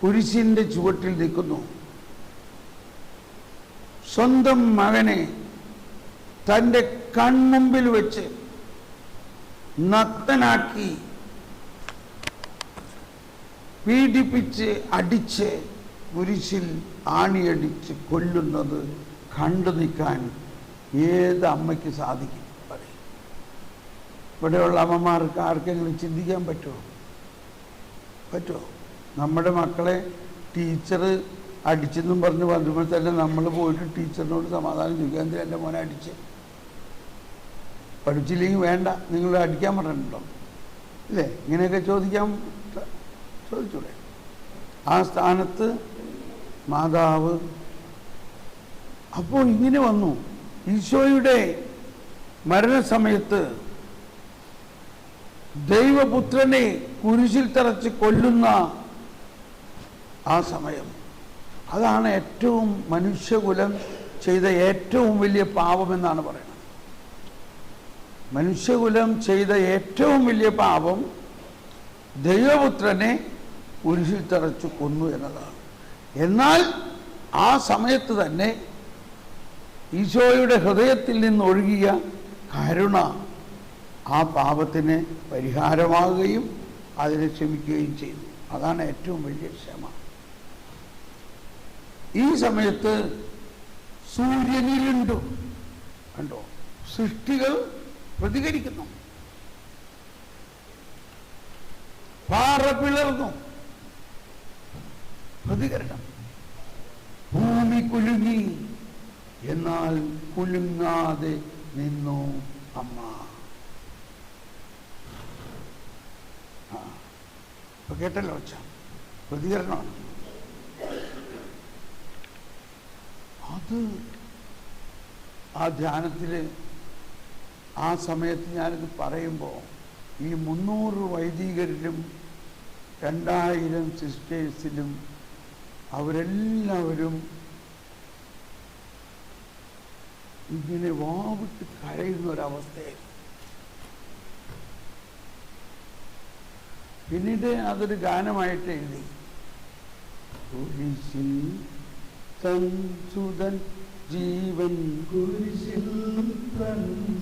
കുരിശിൻ്റെ ചുവട്ടിൽ നിൽക്കുന്നു. സ്വന്തം മകനെ തൻ്റെ കൺമുമ്പിൽ വെച്ച് നഗ്നനാക്കി പീഡിപ്പിച്ച് അടിച്ച് കുരിശിൽ ആണിയടിച്ച് കൊല്ലുന്നത് കണ്ടു നിൽക്കാൻ ഏത് അമ്മയ്ക്ക് സാധിക്കും? ഇവിടെയുള്ള അമ്മമാർക്ക് ആർക്കെങ്കിലും ചിന്തിക്കാൻ പറ്റുമോ? നമ്മുടെ മക്കളെ ടീച്ചർ അടിച്ചെന്നും പറഞ്ഞ് വന്നപ്പോൾ തന്നെ നമ്മൾ പോയിട്ട് ടീച്ചറിനോട് സമാധാനം ചോദിക്കുക, എന്തിനാ എൻ്റെ മോനെ അടിച്ച്? പഠിച്ചില്ലെങ്കിൽ വേണ്ട, നിങ്ങൾ അടിക്കാൻ പറഞ്ഞിട്ടുണ്ടോ? ഇല്ലേ? ഇങ്ങനെയൊക്കെ ചോദിച്ചൂടെ? ആ സ്ഥാനത്ത് മാതാവ് അപ്പോൾ ഇങ്ങനെ വന്നു. ഈശോയുടെ മരണസമയത്ത് ദൈവപുത്രനെ കുരിശിൽ തറച്ച് കൊല്ലുന്ന ആ സമയം, അതാണ് ഏറ്റവും മനുഷ്യകുലം ചെയ്ത ഏറ്റവും വലിയ പാപമെന്നാണ് പറയുന്നത്. മനുഷ്യകുലം ചെയ്ത ഏറ്റവും വലിയ പാപം ദൈവപുത്രനെ കുരിശിൽ തറച്ച് കൊന്നു എന്നതാണ്. എന്നാൽ ആ സമയത്ത് തന്നെ ഈശോയുടെ ഹൃദയത്തിൽ നിന്ന് ഒഴുകിയ കരുണ ആ പാപത്തിന് പരിഹാരമാകുകയും അതിനെ ക്ഷമിക്കുകയും ചെയ്തു. അതാണ് ഏറ്റവും വലിയ ക്ഷമ. ഈ സമയത്ത് സൂര്യനിലുണ്ടു കണ്ടോ, സൃഷ്ടികൾ പ്രതികരിക്കുന്നു, പാറ പിളർന്നു, പ്രതികരണം. ഭൂമി കുലുങ്ങി, എന്നാൽ കുലുങ്ങാതെ നിന്നു അമ്മ. ഇപ്പൊ കേട്ടല്ലോ ഒച്ച, പ്രതികരണമാണ് അത്. ആ ധ്യാനത്തില് ആ സമയത്ത് ഞാനിത് പറയുമ്പോൾ ഈ 300 വൈദികരിലും 2000 സിസ്റ്റേഴ്സിലും അവരെല്ലാവരും ഇങ്ങനെ വാവിട്ട് കരയുന്ന ഒരവസ്ഥയായി. പിന്നീട് അതൊരു ഗാനമായിട്ട് എഴുതി. കുരിശിൽ തൻ സുതൻ ജീവൻ, കുരിശിൽ തൻ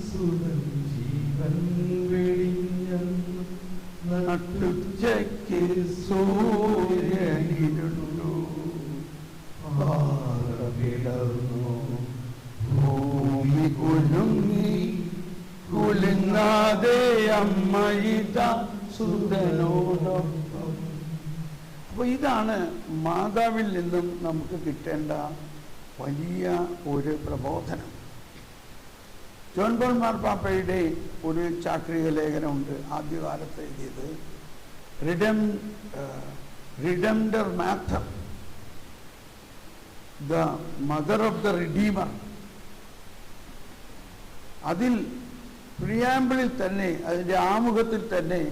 സുതൻ ജീവൻ വെടിഞ്ഞെന്ന് നട്ടുച്ചയ്ക്ക് സൂര്യനിരുണ്ടു, പാറ പിളർന്നു, ഭൂമി കുലുങ്ങി, കുലുങ്ങാതെ അമ്മയിത സുതനോടൊപ്പം. അപ്പൊ ഇതാണ് മാതാവിൽ നിന്നും നമുക്ക് കിട്ടേണ്ട വലിയ ഒരു പ്രബോധനം. ജോൺ പോൾ മാർപ്പാപ്പയുടെ ഒരു ചാക്രിക ലേഖനമുണ്ട് ആദ്യകാലത്ത് എഴുതിയത്, റിഡംഡർ മാത്തർ, the mother of the redeemer. അതിൽ പ്രിയാമ്പിളിൽ തന്നെ, അതിൻ്റെ ആമുഖത്തിൽ തന്നെ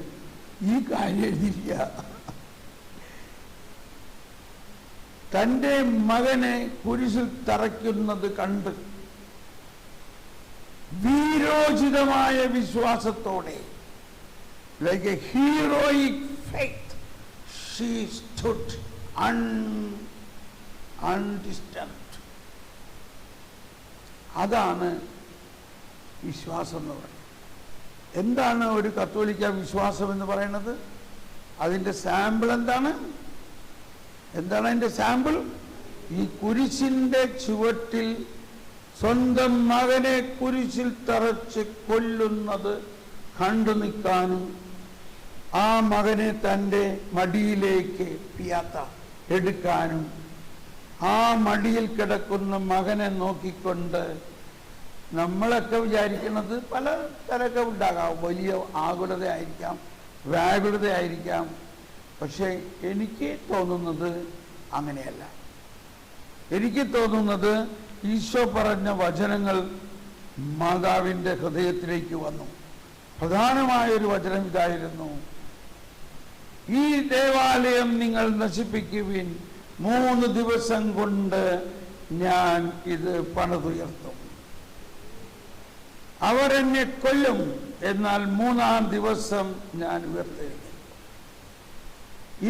ഈ കാര്യം എഴുതിയില്ല. തൻ്റെ മകനെ കുരിശിൽ തറയ്ക്കുന്നത് കണ്ട് വീരോചിതമായ വിശ്വാസത്തോടെ, like a heroic faith, she stood undisturbed. അതാണ് വിശ്വാസം എന്ന് പറയുന്നത്. എന്താണ് ഒരു കത്തോലിക്ക വിശ്വാസം എന്ന് പറയുന്നത്? അതിൻ്റെ സാമ്പിൾ എന്താണ് അതിൻ്റെ സാമ്പിൾ? ഈ കുരിശിൻ്റെ ചുവട്ടിൽ സ്വന്തം മകനെ കുരിശിൽ തറച്ച് കൊല്ലുന്നത് കണ്ടു നിൽക്കാനും, ആ മകനെ തൻ്റെ മടിയിലേക്ക് പിയാത്ത എടുക്കാനും, ആ മടിയിൽ കിടക്കുന്ന മകനെ നോക്കിക്കൊണ്ട് നമ്മളൊക്കെ വിചാരിക്കുന്നത് പല തരമൊക്കെ ഉണ്ടാകാം. വലിയ ആകുലതയായിരിക്കാം, വ്യാകുലതയായിരിക്കാം. പക്ഷേ എനിക്ക് തോന്നുന്നത് അങ്ങനെയല്ല. എനിക്ക് തോന്നുന്നത് ഈശോ പറഞ്ഞ വചനങ്ങൾ മാതാവിൻ്റെ ഹൃദയത്തിലേക്ക് വന്നു. പ്രധാനമായൊരു വചനം ഇതായിരുന്നു: ഈ ദേവാലയം നിങ്ങൾ നശിപ്പിക്കുവിൻ, 3 ദിവസം കൊണ്ട് ഞാൻ ഇത് പണിതുയർത്തും. അവരെന്നെ കൊല്ലും, എന്നാൽ 3-ാം ദിവസം ഞാൻ ഉയർത്തെഴുന്നേൽക്കും.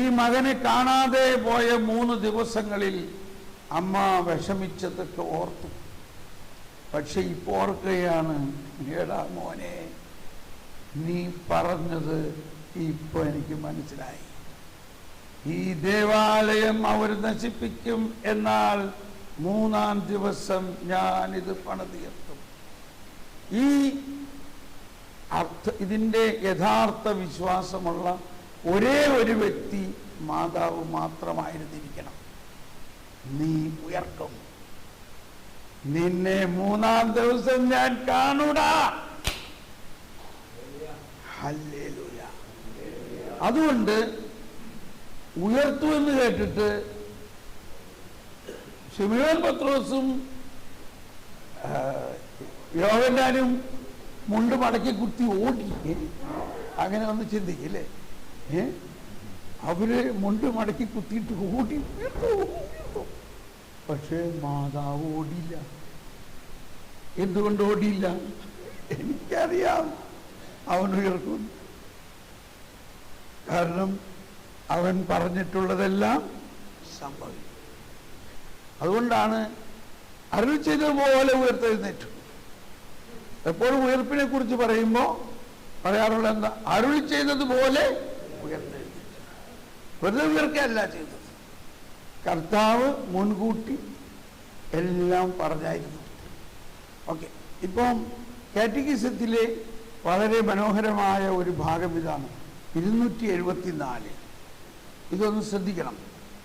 ഈ മകനെ കാണാതെ പോയ 3 ദിവസങ്ങളിൽ അമ്മ വിഷമിച്ചതൊക്കെ ഓർത്തു. പക്ഷെ ഇപ്പോൾ ഓർക്കുകയാണ്, ഏടാ മോനെ, നീ പറഞ്ഞത് ഇപ്പൊ എനിക്ക് മനസ്സിലായി. ഈ ദേവാലയം അവർ നശിപ്പിക്കും, എന്നാൽ 3-ാം ദിവസം ഞാനിത് പണിതുയർത്തും. ഈ ഇതിൻ്റെ യഥാർത്ഥ വിശ്വാസമുള്ള ഒരേ ഒരു വ്യക്തി മാതാവ് മാത്രമായിരുന്നിരിക്കണം. നീ ഉയർക്കും, നിന്നെ 3-ാം ദിവസം ഞാൻ കാണൂടാ. ഹല്ലേലൂയ. അതുകൊണ്ട് ഉയർത്തുമെന്ന് കേട്ടിട്ട് ശിമയോൻ പത്രോസും യോഹന്നാനും മുണ്ട് മടക്കി കുത്തി ഓടി. അങ്ങനെ ഒന്ന് ചിന്തിക്കില്ലേ? അവര് മുണ്ട് മടക്കി കുത്തിയിട്ട് ഓടി. പക്ഷേ മാതാവ് ഓടിയില്ല. എന്തുകൊണ്ട് ഓടിയില്ല? എനിക്കറിയാം അവൻ ഉയർക്കും. കാരണം അവൻ പറഞ്ഞിട്ടുള്ളതെല്ലാം സംഭവിക്കും. അതുകൊണ്ടാണ് അരുൾ ചെയ്തതുപോലെ ഉയർത്തെഴുന്നേറ്റു. എപ്പോഴും ഉയർപ്പിനെ കുറിച്ച് പറയുമ്പോൾ പറയാറുള്ള എന്താ? അരുൾ ചെയ്തതുപോലെ ഉയർത്തെഴുന്നേറ്റു. വെറുതെ ഉയർക്കല്ല ചെയ്തത്. കർത്താവ് മുൻകൂട്ടി എല്ലാം പറഞ്ഞായിരുന്നു. ഓക്കെ, ഇപ്പം കാറ്റഗിസത്തിലെ വളരെ മനോഹരമായ ഒരു ഭാഗം ഇതാണ് 274. ഇതൊന്ന് ശ്രദ്ധിക്കണം.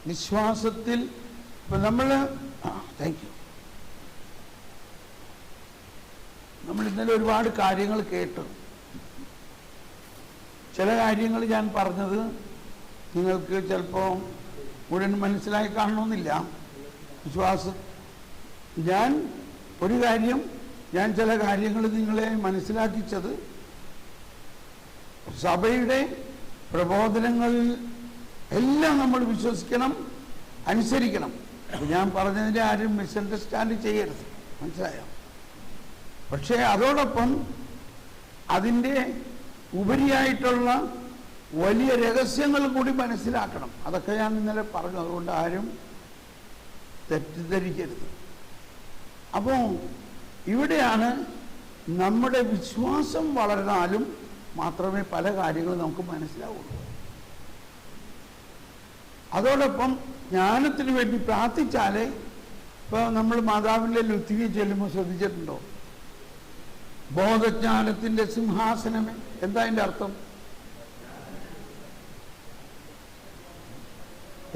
വിശ്വാസത്തിൽ ഇപ്പം നമ്മൾ നമ്മൾ ഇന്നലെ ഒരുപാട് കാര്യങ്ങൾ കേട്ടു. ചില കാര്യങ്ങൾ ഞാൻ പറഞ്ഞത് നിങ്ങൾക്ക് ചിലപ്പോൾ മുഴുവൻ മനസ്സിലായി കാണണമെന്നില്ല. ഞാൻ ചില കാര്യങ്ങൾ നിങ്ങളെ മനസ്സിലാക്കിച്ചത് സഭയുടെ പ്രബോധനങ്ങളിൽ എല്ലാം നമ്മൾ വിശ്വസിക്കണം, അനുസരിക്കണം. ഞാൻ പറഞ്ഞതിനെ ആരും മിസ്അണ്ടർസ്റ്റാൻഡ് ചെയ്യരുത്, മനസ്സിലായോ? പക്ഷേ അതോടൊപ്പം അതിൻ്റെ ഉപരിയായിട്ടുള്ള വലിയ രഹസ്യങ്ങൾ കൂടി മനസ്സിലാക്കണം. അതൊക്കെ ഞാൻ ഇന്നലെ പറഞ്ഞു. അതുകൊണ്ട് ആരും തെറ്റിദ്ധരിക്കരുത്. അപ്പോൾ ഇവിടെയാണ് നമ്മുടെ വിശ്വാസം വളർന്നാലും മാത്രമേ പല കാര്യങ്ങളും നമുക്ക് മനസ്സിലാവുള്ളൂ. അതോടൊപ്പം ജ്ഞാനത്തിന് വേണ്ടി പ്രാർത്ഥിച്ചാലേ, ഇപ്പോൾ നമ്മൾ മാതാവിൻ്റെ ലുത്തിനി ചെല്ലുമ്പോൾ ശ്രദ്ധിച്ചിട്ടുണ്ടോ? ബോധജ്ഞാനത്തിൻ്റെ സിംഹാസനമേ. എന്താ അതിൻ്റെ അർത്ഥം?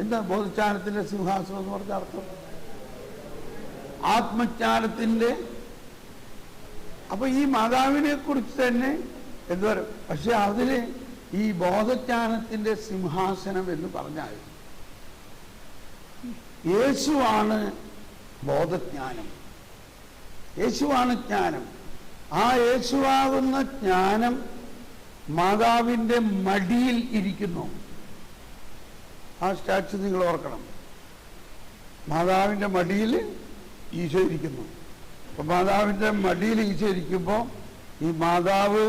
എന്താ ബോധജ്ഞാനത്തിൻ്റെ സിംഹാസനം എന്ന് പറഞ്ഞ അർത്ഥം? ആത്മജ്ഞാനത്തിൻ്റെ. അപ്പൊ ഈ മാതാവിനെ കുറിച്ച് തന്നെ എന്തു പറയും? പക്ഷെ അതില് ഈ ബോധജ്ഞാനത്തിൻ്റെ സിംഹാസനം എന്ന് പറഞ്ഞാൽ യേശുവാണ് ബോധജ്ഞാനം, യേശുവാണ് ജ്ഞാനം. ആ യേശുവാകുന്ന ജ്ഞാനം മാതാവിൻ്റെ മടിയിൽ ഇരിക്കുന്നു. ആ സ്റ്റാച്ചു നിങ്ങൾ ഓർക്കണം. മാതാവിൻ്റെ മടിയിൽ ഈശോ ഇരിക്കുന്നു. അപ്പം മാതാവിൻ്റെ മടിയിൽ ഈശോ ഇരിക്കുമ്പോൾ ഈ മാതാവ്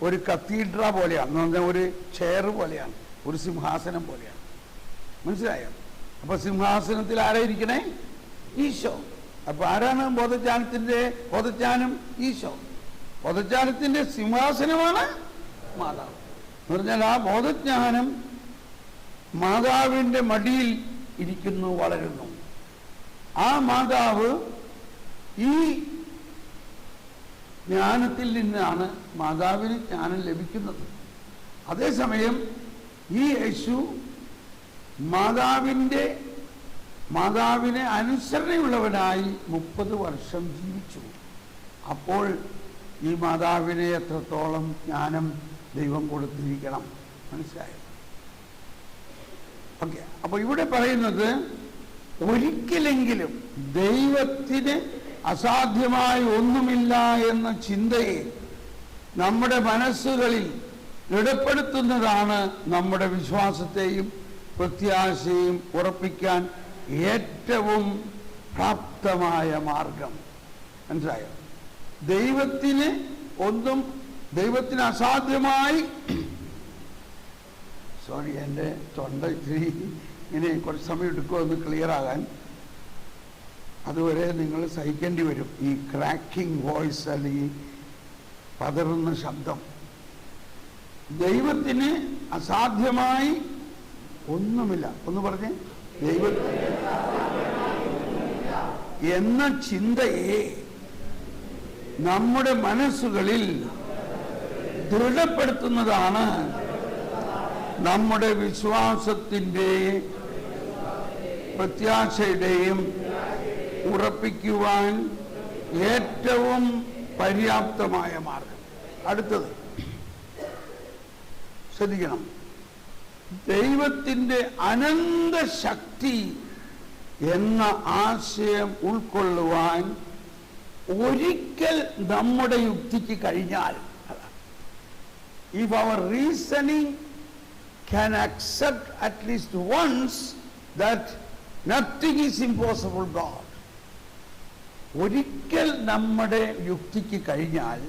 ഒരു കത്തീഡ്ര പോലെയാണ്, എന്ന് പറഞ്ഞാൽ ഒരു ചെയർ പോലെയാണ്, ഒരു സിംഹാസനം പോലെയാണ്. മനസ്സിലായോ? അപ്പൊ സിംഹാസനത്തിൽ ആരായിരിക്കണേ? ഈശോ. അപ്പൊ ആരാണ് ബോധജ്ഞാനം? ഈശോ. ബോധജ്ഞാനത്തിന്റെ സിംഹാസനമാണ് മാതാവ്. എന്ന് പറഞ്ഞാൽ ആ ബോധജ്ഞാനം മാതാവിൻ്റെ മടിയിൽ ഇരിക്കുന്നു, വളരുന്നു. ആ മാതാവ് ഈ ജ്ഞാനത്തിൽ നിന്നാണ് മാതാവിന് ജ്ഞാനം ലഭിക്കുന്നത്. അതേസമയം ഈ യേശു മാതാവിനെ അനുസരണയുള്ളവനായി 30 വർഷം ജീവിച്ചു. അപ്പോൾ ഈ മാതാവിനെ എത്രത്തോളം ജ്ഞാനം ദൈവം കൊടുത്തിരിക്കണം, മനസ്സിലായോ? ഓക്കെ, അപ്പൊ ഇവിടെ പറയുന്നത് ഒരിക്കലെങ്കിലും ദൈവത്തിന് അസാധ്യമായി ഒന്നുമില്ല എന്ന ചിന്തയെ നമ്മുടെ മനസ്സുകളിൽ ദൃഢപ്പെടുത്തുന്നതാണ് നമ്മുടെ വിശ്വാസത്തെയും പ്രത്യാശയും ഉറപ്പിക്കാൻ ഏറ്റവും പ്രാപ്തമായ മാർഗം. മനസ്സിലായോ? ദൈവത്തിന് അസാധ്യമായി, സോറി എൻ്റെ തൊണ്ട ഇത്തിരി ഇങ്ങനെ കുറച്ച് സമയം എടുക്കുമെന്ന് ക്ലിയർ ആകാൻ. അതുവരെ നിങ്ങൾ സഹിക്കേണ്ടി വരും ഈ ക്രാക്കിംഗ് വോയിസ്, അല്ലെങ്കിൽ പതറുന്ന ശബ്ദം. ദൈവത്തിന് അസാധ്യമായി ഒന്നുമില്ല. ഒന്ന് പറഞ്ഞേ, ദൈവത്തിന് എന്ന ചിന്തയെ നമ്മുടെ മനസ്സുകളിൽ ദൃഢപ്പെടുത്തുന്നതാണ് നമ്മുടെ വിശ്വാസത്തിൻ്റെ പ്രത്യാശയുടെയും ഉറപ്പിക്കുവാൻ ഏറ്റവും പര്യാപ്തമായ മാർഗം. അടുത്തത് ശ്രദ്ധിക്കണം. ദൈവത്തിൻ്റെ അനന്ത ശക്തി എന്ന ആശയം ഉൾക്കൊള്ളുവാൻ ഒരിക്കൽ നമ്മുടെ യുക്തിക്ക് കഴിഞ്ഞാൽ, if our reasoning can accept at least once that nothing is impossible God, ഒരിക്കൽ നമ്മുടെ യുക്തിക്ക് കഴിഞ്ഞാൽ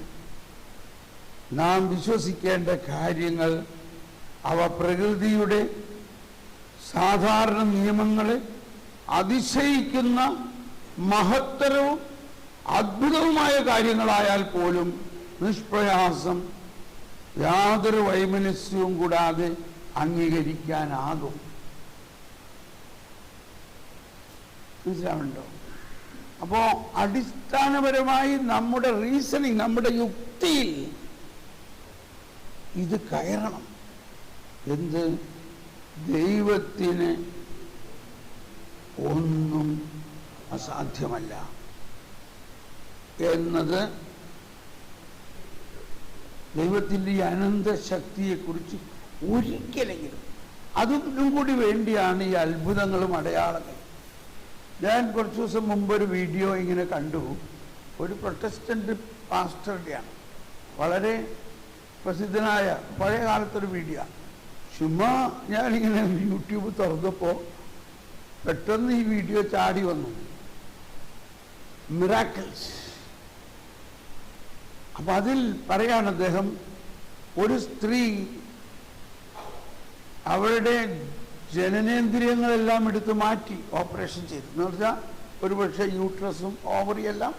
നാം വിശ്വസിക്കേണ്ട കാര്യങ്ങൾ അവ പ്രകൃതിയുടെ സാധാരണ നിയമങ്ങളെ അതിശയിക്കുന്ന മഹത്തരവും അദ്ഭുതവുമായ കാര്യങ്ങളായാൽ പോലും നിഷ്പ്രയാസം യാതൊരു വൈമനസ്യവും കൂടാതെ അംഗീകരിക്കാനാകും. മനസ്സിലാവുന്നുണ്ടോ? അപ്പോ അടിസ്ഥാനപരമായി നമ്മുടെ റീസണിങ്, നമ്മുടെ യുക്തിയിൽ ഇത് കയറണം. എന്ത്? ദൈവത്തിന് ഒന്നും അസാധ്യമല്ല എന്നത്, ദൈവത്തിൻ്റെ ഈ അനന്ത ശക്തിയെക്കുറിച്ച് ഒരിക്കലെങ്കിലും, അതിനും കൂടി വേണ്ടിയാണ് ഈ അത്ഭുതങ്ങളും അടയാളങ്ങളും. ഞാൻ കുറച്ച് ദിവസം മുമ്പ് ഒരു വീഡിയോ ഇങ്ങനെ കണ്ടു. ഒരു പ്രൊട്ടസ്റ്റന്റ് പാസ്റ്ററുടെയാണ്, വളരെ പ്രസിദ്ധനായ പഴയ കാലത്തൊരു വീഡിയോ. ചുമ്മാ ഞാനിങ്ങനെ യൂട്യൂബ് തുറന്നപ്പോൾ പെട്ടെന്ന് ഈ വീഡിയോ ചാടി വന്നു, മിറാക്കിൾസ്. അപ്പൊ അതിൽ പറയാണ് അദ്ദേഹം, ഒരു സ്ത്രീ അവരുടെ ജനനേന്ദ്രിയങ്ങളെല്ലാം എടുത്ത് മാറ്റി ഓപ്പറേഷൻ ചെയ്തു. എന്ന് പറഞ്ഞാൽ ഒരുപക്ഷെ യൂട്രസും ഓവറിയെല്ലാം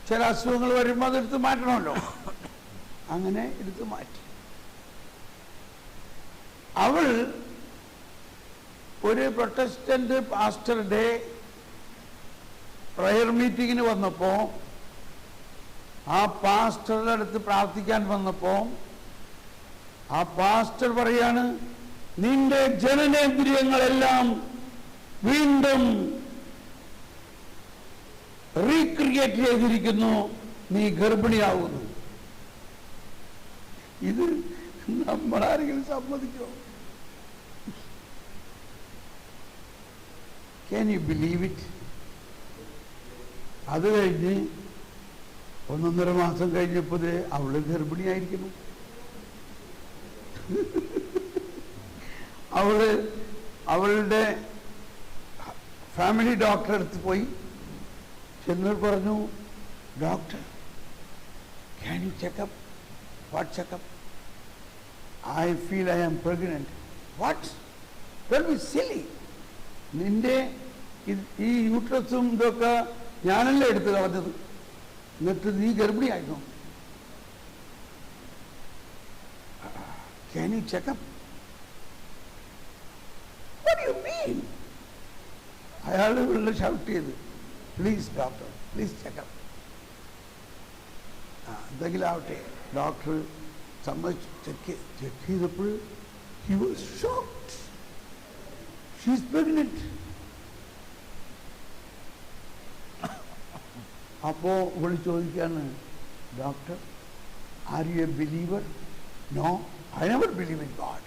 ചില അസുഖങ്ങൾ വരുമ്പോൾ അതെടുത്ത് മാറ്റണമല്ലോ, അങ്ങനെ എടുത്ത് മാറ്റി. അവൾ ഒരു പ്രൊട്ടസ്റ്റന്റ് പാസ്റ്ററുടെ പ്രയർ മീറ്റിങ്ങിന് വന്നപ്പോൾ, ആ പാസ്റ്ററുടെ അടുത്ത് പ്രാർത്ഥിക്കാൻ വന്നപ്പോൾ ആ പാസ്റ്റർ പറയാണ്, നിന്റെ ജനനേന്ദ്രിയങ്ങളെല്ലാം വീണ്ടും റീക്രിയേറ്റ് ചെയ്തിരിക്കുന്നു, നീ ഗർഭിണിയാവുന്നു. ഇത് നമ്മളാരെങ്കിലും സമ്മതിക്കോ? Can you believe it? അത് കഴിഞ്ഞ് 1.5 മാസം കഴിഞ്ഞപ്പോൾ അവള് ഗർഭിണിയായിരിക്കുന്നു. അവളുടെ ഫാമിലി ഡോക്ടറെ അടുത്ത് പോയി ചെന്ന് പറഞ്ഞു, doctor, can you check up? What check up? I feel I am pregnant. What? Don't be silly. നിന്റെ ഈ യൂട്രസും ഇതൊക്കെ ഞാനല്ലേ എടുത്ത് കളഞ്ഞത്, എന്നിട്ട് നീ ഗർഭിണിയായിരുന്നു. Can you check up? What do you mean? അയാൾ ഇവിടെ ഷൗട്ട് ചെയ്ത്, പ്ലീസ് ഡോക്ടർ, പ്ലീസ് ചെക്കപ്പ്. എന്തെങ്കിലും ആവട്ടെ. ഡോക്ടർ സമ്മതിച്ചു. ചെക്ക് ചെയ്തപ്പോൾ he was shocked. She is pregnant. അപ്പോ ഇവിടെ ചോദിക്കാണ്, doctor, are you a believer? No, I never believe in God.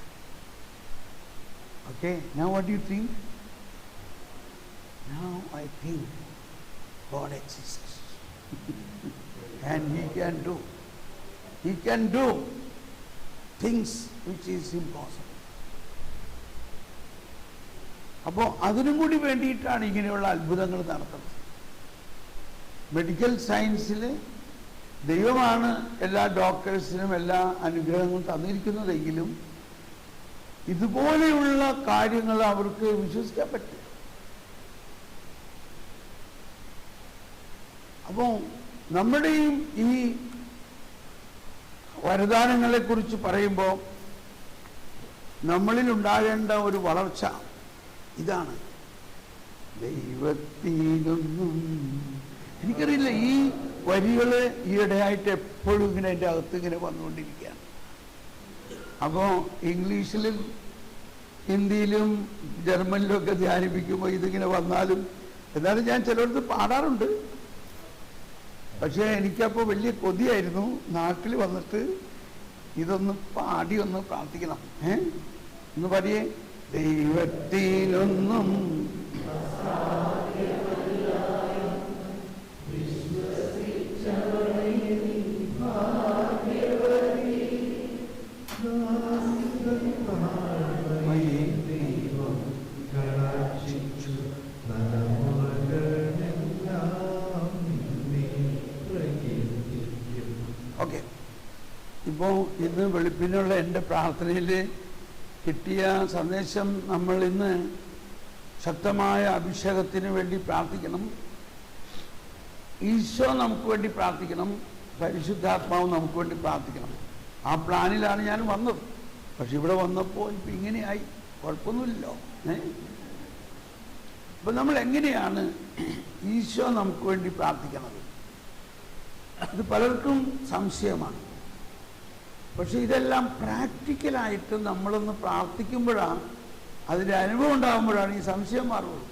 Okay, now what do you think? Now I think God exists. And He can do things which is impossible. അപ്പോൾ അതിനും കൂടി വേണ്ടിയിട്ടാണ് ഇങ്ങനെയുള്ള അത്ഭുതങ്ങൾ നടത്തുന്നത്. മെഡിക്കൽ സയൻസിൽ ദൈവമാണ് എല്ലാ ഡോക്ടേഴ്സിനും എല്ലാ അനുഗ്രഹങ്ങളും തന്നിരിക്കുന്നതെങ്കിലും ഇതുപോലെയുള്ള കാര്യങ്ങൾ അവർക്ക് വിശ്വസിക്കാൻ പറ്റും. അപ്പോൾ നമ്മുടെയും ഈ വരദാനങ്ങളെ കുറിച്ച് പറയുമ്പോൾ നമ്മളിൽ ഉണ്ടാകേണ്ട ഒരു വളർച്ച ഇതാണ്. ദൈവത്തിനൊന്നും എനിക്കറിയില്ല, ഈ വരികൾ ഈയിടെയായിട്ട് എപ്പോഴും ഇങ്ങനെ എൻ്റെ അകത്ത് ഇങ്ങനെ വന്നുകൊണ്ടിരിക്കുകയാണ്. അപ്പോൾ ഇംഗ്ലീഷിലും ഹിന്ദിയിലും ജർമ്മനിലും ഒക്കെ ധ്യാനിപ്പിക്കുമ്പോൾ ഇതിങ്ങനെ വന്നാലും എന്നാലും ഞാൻ ചിലയിടത്ത് പാടാറുണ്ട്. പക്ഷേ എനിക്കപ്പോൾ വലിയ കൊതിയായിരുന്നു നാട്ടിൽ വന്നിട്ട് ഇതൊന്ന് പാടി ഒന്ന് പ്രാർത്ഥിക്കണം. ഒന്ന് പറയേ, ദൈവത്തിനൊന്നും ഓക്കെ. ഇപ്പോൾ ഇന്ന് വെളുപ്പിനുള്ള എൻ്റെ പ്രാർത്ഥനയിൽ കിട്ടിയ സന്ദേശം, നമ്മൾ ഇന്ന് ശക്തമായ അഭിഷേകത്തിന് വേണ്ടി പ്രാർത്ഥിക്കണം. ഈശോ നമുക്ക് വേണ്ടി പ്രാർത്ഥിക്കണം, പരിശുദ്ധാത്മാവ് നമുക്ക് വേണ്ടി പ്രാർത്ഥിക്കണം. ആ പ്ലാനിലാണ് ഞാൻ വന്നത്. പക്ഷെ ഇവിടെ വന്നപ്പോൾ ഇപ്പം ഇങ്ങനെയായി. കുഴപ്പമൊന്നുമില്ലല്ലോ. അപ്പം നമ്മൾ എങ്ങനെയാണ് ഈശോ നമുക്ക് വേണ്ടി പ്രാർത്ഥിക്കുന്നത്? ഇത് പലർക്കും സംശയമാണ്. പക്ഷെ ഇതെല്ലാം പ്രാക്ടിക്കലായിട്ട് നമ്മളൊന്ന് പ്രാർത്ഥിക്കുമ്പോഴാണ്, അതിൻ്റെ അനുഭവം ഉണ്ടാകുമ്പോഴാണ് ഈ സംശയം മാറുന്നത്.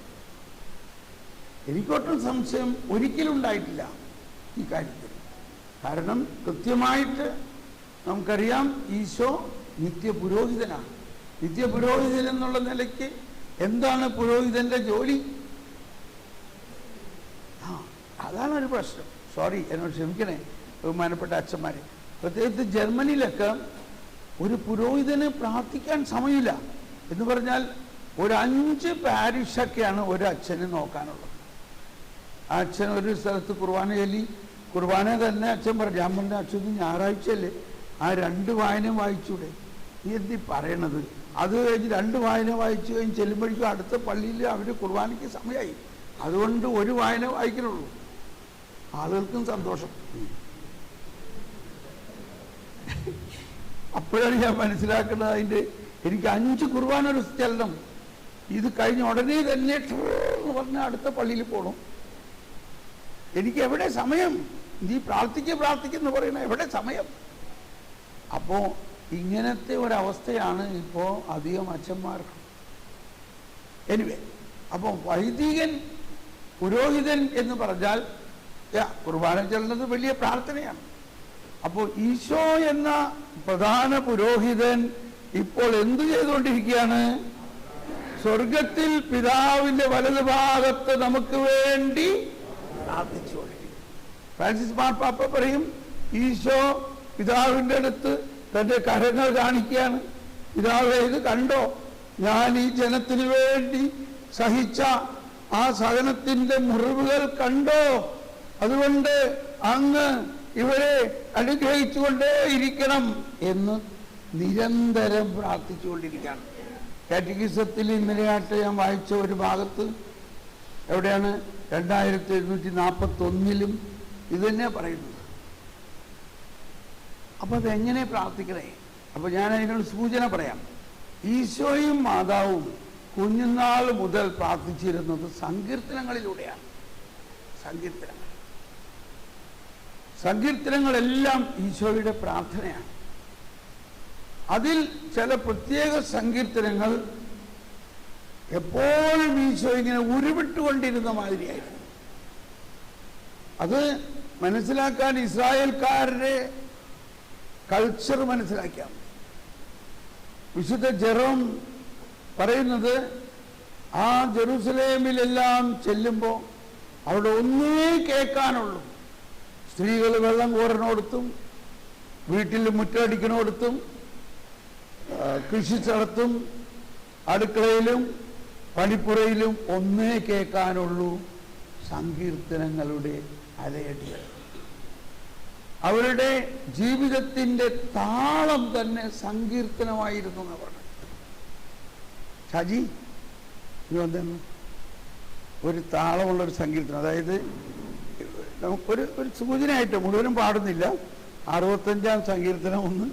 എനിക്കൊട്ടും സംശയം ഒരിക്കലും ഉണ്ടായിട്ടില്ല ഈ കാര്യത്തിൽ. കാരണം കൃത്യമായിട്ട് നമുക്കറിയാം ഈശോ നിത്യപുരോഹിതനാണ്. നിത്യപുരോഹിതൻ എന്നുള്ള നിലയ്ക്ക് എന്താണ് പുരോഹിതന്റെ ജോലി? അതാണ് ഒരു പ്രശ്നം. സോറി, എന്നോട് ക്ഷമിക്കണേ ബഹുമാനപ്പെട്ട അച്ഛന്മാരെ. പ്രത്യേകിച്ച് ജർമ്മനിയിലൊക്കെ ഒരു പുരോഹിതന് പ്രാർത്ഥിക്കാൻ സമയമില്ല. എന്ന് പറഞ്ഞാൽ ഒരു 5 പാരിഷൊക്കെയാണ് ഒരു അച്ഛന് നോക്കാനുള്ളത്. ആ അച്ഛൻ ഒരു സ്ഥലത്ത് കുർബാന ചൊല്ലി, കുർബാന തന്നെ അച്ഛൻ പറഞ്ഞു, ഞാൻ പറഞ്ഞ അച്ഛൻ ഞായറാഴ്ചയല്ലേ, ആ 2 വായന വായിച്ചൂടെ? നീ എന്തി പറയണത്? അത് കഴിഞ്ഞ് 2 വായന വായിച്ചു കഴിഞ്ഞ് ചെല്ലുമ്പോഴേക്കും അടുത്ത പള്ളിയിൽ അവർ കുർബാനയ്ക്ക് സമയമായി. അതുകൊണ്ട് 1 വായന വായിക്കണുള്ളൂ. ആളുകൾക്കും സന്തോഷം. അപ്പോഴാണ് ഞാൻ മനസ്സിലാക്കുന്നത് അതിൻ്റെ എനിക്ക് 5 കുർബാന ഒരു ചെല്ലണം. ഇത് കഴിഞ്ഞ ഉടനെ തന്നെ എന്ന് പറഞ്ഞാൽ അടുത്ത പള്ളിയിൽ പോകണം. എനിക്ക് എവിടെ സമയം? നീ പ്രാർത്ഥിക്കുന്നു പറയണ എവിടെ സമയം? അപ്പോൾ ഇങ്ങനത്തെ ഒരവസ്ഥയാണ് ഇപ്പോൾ അധികം അച്ഛന്മാർക്ക്. എനിവേ, അപ്പോൾ വൈദികൻ പുരോഹിതൻ എന്ന് പറഞ്ഞാൽ കുർബാന ചെല്ലുന്നത് വലിയ പ്രാർത്ഥനയാണ്. അപ്പോൾ ഈശോ എന്ന പ്രധാന പുരോഹിതൻ ഇപ്പോൾ എന്ത് ചെയ്തുകൊണ്ടിരിക്കുകയാണ്? സ്വർഗത്തിൽ പിതാവിന്റെ വലതുഭാഗത്ത് നമുക്ക് വേണ്ടി പ്രാർത്ഥിച്ചുകൊണ്ടിരിക്കും. ഫ്രാൻസിസ് മാർപ്പാപ്പ പറയും, ഈശോ പിതാവിൻ്റെ അടുത്ത് തൻ്റെ കരങ്ങൾ കാണിക്കുകയാണ്. പിതാവേ, ഇത് കണ്ടോ, ഞാൻ ഈ ജനത്തിന് വേണ്ടി സഹിച്ച ആ സഹനത്തിൻ്റെ മുറിവുകൾ കണ്ടോ? അതുകൊണ്ട് അങ്ങ് ഇവരെ അനുഗ്രഹിച്ചുകൊണ്ടേയിരിക്കണം എന്ന് നിരന്തരം പ്രാർത്ഥിച്ചുകൊണ്ടിരിക്കുകയാണ്. കാറ്റഗിസത്തിൽ ഇന്നലെയായിട്ട് ഞാൻ വായിച്ച ഒരു ഭാഗത്ത് എവിടെയാണ് 2741 ഇത് തന്നെ പറയുന്നത്. അപ്പം അതെങ്ങനെ പ്രാർത്ഥിക്കണേ? അപ്പം ഞാൻ അതിനൊരു സൂചന പറയാം. ഈശോയും മാതാവും കുഞ്ഞുനാൾ മുതൽ പ്രാർത്ഥിച്ചിരുന്നത് സങ്കീർത്തനങ്ങളിലൂടെയാണ്. സങ്കീർത്തനങ്ങളെല്ലാം ഈശോയുടെ പ്രാർത്ഥനയാണ്. അതിൽ ചില പ്രത്യേക സങ്കീർത്തനങ്ങൾ എപ്പോഴും ഈശോ ഇങ്ങനെ ഉരുവിട്ടുകൊണ്ടിരുന്ന മാതിരിയായിരുന്നു. അത് മനസ്സിലാക്കാൻ ഇസ്രായേൽക്കാരുടെ കൾച്ചർ മനസ്സിലാക്കാം. വിശുദ്ധ ജെറോം പറയുന്നത്, ആ ജെറുസലേമിലെല്ലാം ചെല്ലുമ്പോൾ അവിടെ ഒന്നേ കേൾക്കാനുള്ളൂ. സ്ത്രീകൾ വെള്ളം കോരനോടത്തും വീട്ടിൽ മുറ്റടിക്കണോടത്തും കൃഷി സ്ഥലത്തും അടുക്കളയിലും പണിപ്പുറയിലും ഒന്നേ കേൾക്കാനുള്ളൂ സങ്കീർത്തനങ്ങളുടെ അലയടികൾ. അവരുടെ ജീവിതത്തിൻ്റെ താളം തന്നെ സങ്കീർത്തനമായിരുന്നു എന്ന് പറഞ്ഞു. ഷാജി ഇതെന്ന് ഒരു താളമുള്ളൊരു സങ്കീർത്തനം, അതായത് നമുക്കൊരു സൂചനയായിട്ട് മുഴുവനും പാടുന്നില്ല. 65-ാം സങ്കീർത്തനം ഒന്ന്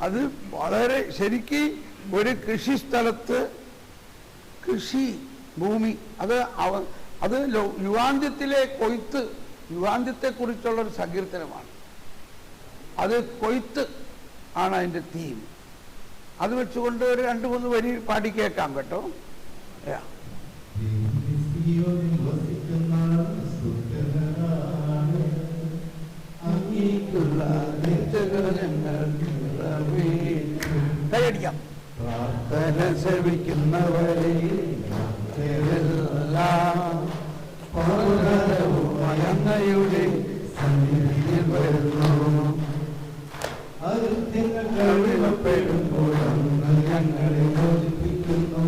അത് വളരെ ശരിക്ക് ഒരു കൃഷിസ്ഥലത്ത് കൃഷി ഭൂമി അത് യുവാന്ത്യത്തിലെ കൊയ്ത്ത്, യുവാന്ത്യത്തെക്കുറിച്ചുള്ളൊരു സങ്കീർത്തനമാണ്. അത് കൊയ്ത്ത് ആണ് അതിൻ്റെ തീം. അത് വെച്ചുകൊണ്ട് ഒരു 2-3 വരി പാടി കേൾക്കാം കേട്ടോ. കൈയടിക്കാം. പ്രാർത്ഥന ശ്രമിക്കുന്നവരെ അങ്ങയുടെ സന്നിധിയിൽ വരുന്നു. അകൃത്യങ്ങളിൽപ്പെടുമ്പോഴൊന്ന് ഞങ്ങളെ മോചിപ്പിക്കുന്നു.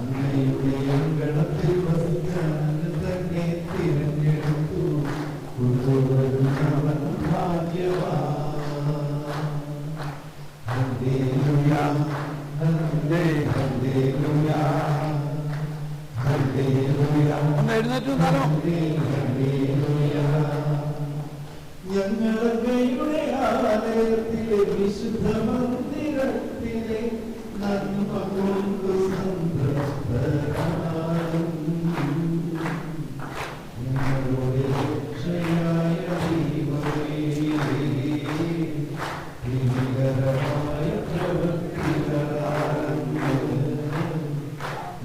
അങ്ങയുടെ അങ്കണത്തിൽ വസിക്കാൻ തന്നെ തിരഞ്ഞെടുത്തു. കൊണ്ടുവരുന്നവൻ ഭാഗ്യവാൻ. Hallelujah, hallelujah, hallelujah. ഒന്ന് എഴുന്നേറ്റ് നിന്നാലോ. ഞങ്ങളുടെ ആലയത്തിലെ വിശുദ്ധ മന്ദിരത്തിലെ നന്മ കൊണ്ട് സംതൃപ്തരാകും. ഞങ്ങളുടെ രക്ഷയായ ദൈവമേ, ഭീകരമായ പ്രവൃത്തികളാൽ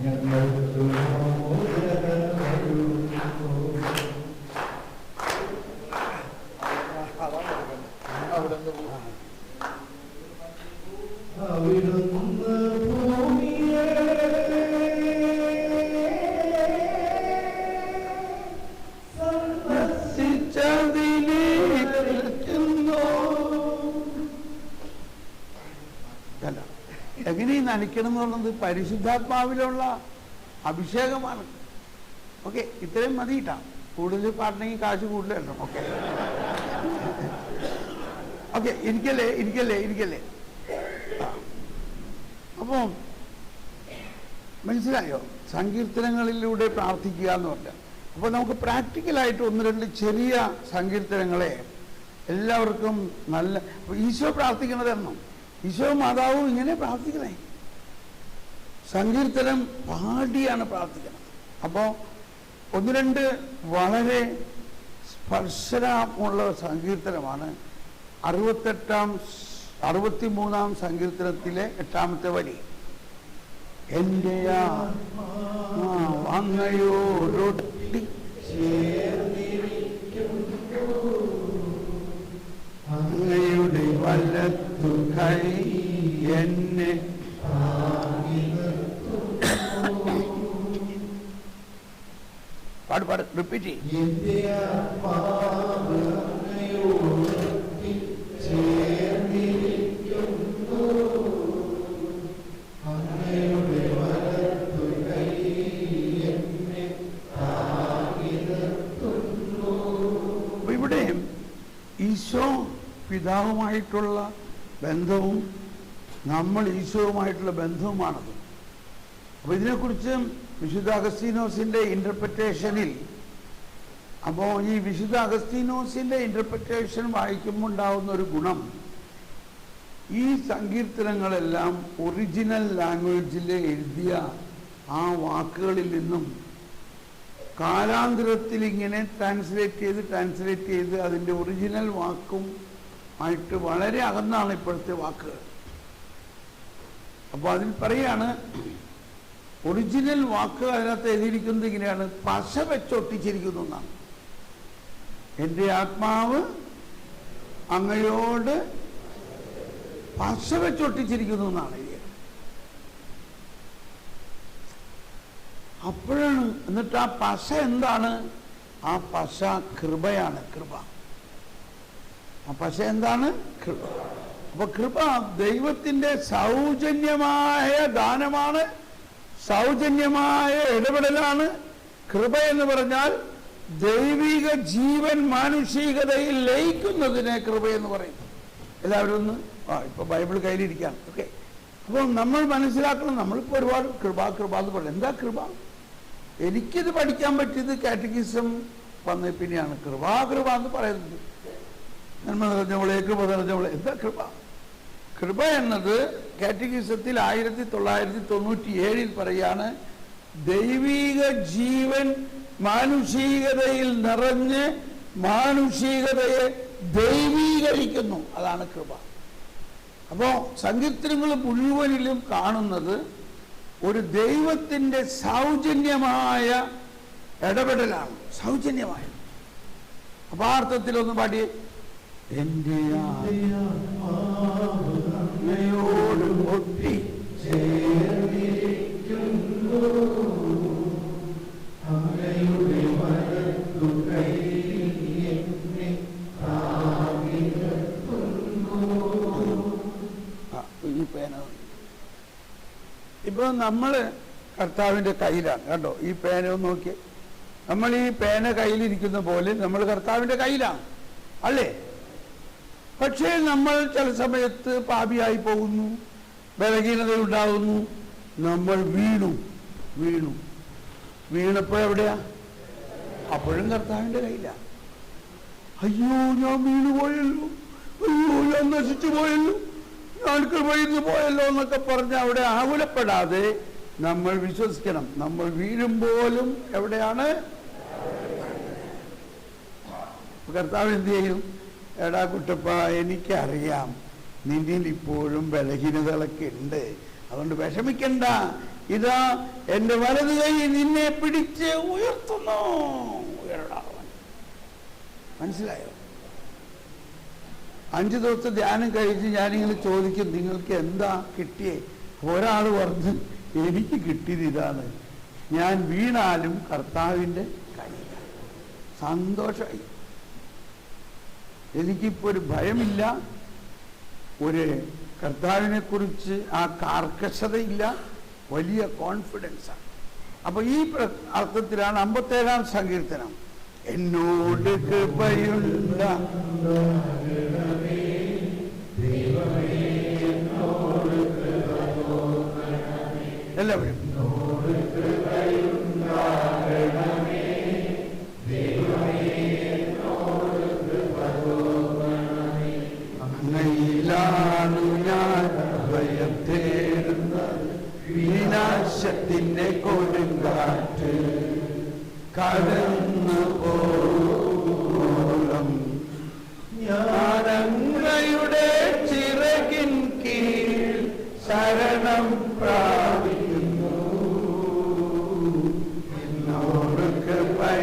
ഞങ്ങൾക്ക് അവിടുന്ന് ഭൂമിയെ എങ്ങനെ നനയ്ക്കണം എന്നുള്ളത് പരിശുദ്ധാത്മാവിലുള്ള അഭിഷേകമാണ്. ഓക്കെ, ഇത്രയും മതിയിട്ടാ. കൂടുതൽ പാടണമെങ്കിൽ കാശ് കൂടുതലല്ലോ. ഓക്കെ ഓക്കെ, ഇരിക്കല്ലേ. അപ്പോ മനസ്സിലായോ? സങ്കീർത്തനങ്ങളിലൂടെ പ്രാർത്ഥിക്കുക എന്ന് പറഞ്ഞാൽ. അപ്പോൾ നമുക്ക് പ്രാക്ടിക്കലായിട്ട് 1-2 ചെറിയ സങ്കീർത്തനങ്ങളെ എല്ലാവർക്കും നല്ല ഈശോ പ്രാർത്ഥിക്കണതെന്നോ, ഈശോ മാതാവും ഇങ്ങനെ പ്രാർത്ഥിക്കണേ. സങ്കീർത്തനം പാടിയാണ് പ്രാർത്ഥിക്കുന്നത്. അപ്പോൾ 1-2 വളരെ സ്പർശനമുള്ള സങ്കീർത്തനമാണ്. 63-ാം സങ്കീർത്തനത്തിലെ 8-ാമത്തെ വരി. എൻ്റെ അങ്ങയോടൊട്ടി അങ്ങയുടെ വലത്തു കൈ എന്നെ പാട് റിപ്പീറ്റ് ചെയ്യും. ഇവിടെ ഈശോ പിതാവുമായിട്ടുള്ള ബന്ധവും നമ്മൾ ഈശോവുമായിട്ടുള്ള ബന്ധവുമാണത്. അപ്പോൾ ഇതിനെക്കുറിച്ച് വിശുദ്ധ അഗസ്തീനോസിന്റെ ഇന്റർപ്രിറ്റേഷനിൽ, അപ്പോൾ ഈ വിശുദ്ധ അഗസ്തീനോസിന്റെ ഇന്റർപ്രിറ്റേഷൻ വായിക്കുമ്പോൾ ഉണ്ടാവുന്ന ഒരു ഗുണം, ഈ സങ്കീർത്തനങ്ങളെല്ലാം ഒറിജിനൽ ലാംഗ്വേജിൽ എഴുതിയ ആ വാക്കുകളിൽ നിന്നും കാലാന്തരത്തിൽ ഇങ്ങനെ ട്രാൻസ്ലേറ്റ് ചെയ്ത് അതിൻ്റെ ഒറിജിനൽ വാക്കും ആയിട്ട് വളരെ അകന്നാണ് ഇപ്പോഴത്തെ വാക്കുകൾ. അപ്പോൾ അതിൽ പറയാണ്, ഒറിജിനൽ വാക്ക് അതിനകത്ത് എഴുതിയിരിക്കുന്നത് ഇങ്ങനെയാണ്: പശ വെച്ചൊട്ടിച്ചിരിക്കുന്നു എന്നാണ്. എൻ്റെ ആത്മാവ് അങ്ങയോട് പശ വെച്ചൊട്ടിച്ചിരിക്കുന്നു എന്നാണ് എഴുതിയത്. അപ്പോഴാണ്, എന്നിട്ട് ആ പശ എന്താണ്? ആ പശ കൃപയാണ്. കൃപ. ആ പശ എന്താണ്? കൃപ. അപ്പൊ കൃപ ദൈവത്തിന്റെ സൗജന്യമായ ദാനമാണ്, സൗജന്യമായ ഇടപെടലാണ്. കൃപ എന്ന് പറഞ്ഞാൽ ദൈവിക ജീവൻ മാനുഷികതയിൽ ലയിക്കുന്നതിനെ കൃപ എന്ന് പറയും. എല്ലാവരും ഒന്ന് ഇപ്പൊ ബൈബിൾ കയ്യിലിരിക്കുകയാണ്. ഓക്കെ, അപ്പോൾ നമ്മൾ മനസ്സിലാക്കണം, നമ്മളിപ്പോൾ ഒരുപാട് കൃപ എന്ന് പറയും. എന്താ കൃപ? എനിക്കിത് പഠിക്കാൻ പറ്റിയത് കാറ്റഗിസം വന്ന പിന്നെയാണ് കൃപ എന്ന് പറയുന്നത്. നന്മ നിറഞ്ഞവളെ, കൃപ നിറഞ്ഞവളെ. എന്താ കൃപ? കൃപ എന്നത് കാറ്റഗിസത്തിൽ 1997 പറയാണ്, ദൈവീക ജീവൻ മാനുഷികതയിൽ നിറഞ്ഞ് മാനുഷികതയെ ദൈവീകരിക്കുന്നു. അതാണ് കൃപ. അപ്പോൾ സങ്കീർത്തനങ്ങൾ മുഴുവനിലും കാണുന്നത് ഒരു ദൈവത്തിൻ്റെ സൗജന്യമായ ഇടപെടലാണ്. സൗജന്യമായ. അപ്പൊ ആ അർത്ഥത്തിലൊന്ന് പാടിയേ. എൻ്റെ ആത്മാവോട് ഒട്ടി ചേർന്നിരിക്കുന്നു, അങ്ങയുടെ വലതു കൈയിൽ എന്നെ താങ്ങി നിർത്തുന്നു. ഈ പേന ഇപ്പൊ നമ്മള് കർത്താവിന്റെ കയ്യിലാണ്. കണ്ടോ, ഈ പേന ഒന്ന് നോക്കിയേ. നമ്മൾ ഈ പേന കയ്യിലിരിക്കുന്ന പോലെ നമ്മൾ കർത്താവിന്റെ കയ്യിലാണ്, അല്ലേ? പക്ഷേ നമ്മൾ ചില സമയത്ത് പാപിയായി പോകുന്നു, ബലഹീനത ഉണ്ടാകുന്നു, നമ്മൾ വീണപ്പോ എവിടെയാ? അപ്പോഴും കർത്താവിന്റെ കയ്യിലാണ്. അയ്യോ, ഞാൻ വീണുപോയല്ലോ, അയ്യോ, ഞാൻ നശിച്ചു പോയല്ലോ, ഞാൻ കൃപയിന്ന് പോയല്ലോ എന്നൊക്കെ പറഞ്ഞ് അവിടെ ആകുലപ്പെടാതെ നമ്മൾ വിശ്വസിക്കണം, നമ്മൾ വീഴുമ്പോലും എവിടെയാണ്? കർത്താവ് എന്ത് ചെയ്യും? എടാ കുട്ടപ്പ, എനിക്കറിയാം നിന്നിൽ ഇപ്പോഴും ബലഹീനതകളൊക്കെ ഉണ്ട്, അതുകൊണ്ട് വിഷമിക്കണ്ട, ഇതാ എൻ്റെ വലത് കൈ നിന്നെ പിടിച്ച് ഉയർത്തുന്നു. ഉയരടാവൻ. മനസ്സിലായോ? 5 ദിവസത്തെ ധ്യാനം കഴിച്ച് ഞാനിങ്ങനെ ചോദിക്കും, നിങ്ങൾക്ക് എന്താ കിട്ടിയേ? ഒരാൾ പറഞ്ഞു, എനിക്ക് കിട്ടിയത് ഇതാണ്, ഞാൻ വീണാലും കർത്താവിൻ്റെ കയ്യിലാണ്. സന്തോഷമായി. എനിക്കിപ്പോൾ ഒരു ഭയമില്ല, ഒരു കർത്താവിനെ കുറിച്ച് ആ കാർക്കശതയില്ല, വലിയ കോൺഫിഡൻസാണ്. അപ്പൊ ഈ അർത്ഥത്തിലാണ് 57-ാം സങ്കീർത്തനം. എന്നോട് കൃപയുണ്ട എല്ലാവരും അങ്ങയിലാണു ഞാൻ ഭയം തേടുന്നത്, വിനാശത്തിന്റെ കൊടുങ്കാറ്റ് കടന്നു പോലും ഞാനങ്ങയുടെ ചിറകിൻ കീഴിൽ ശരണം പ്രാപിക്കുന്നു. എന്നോട് കൃപയുണ്ടാകണമേ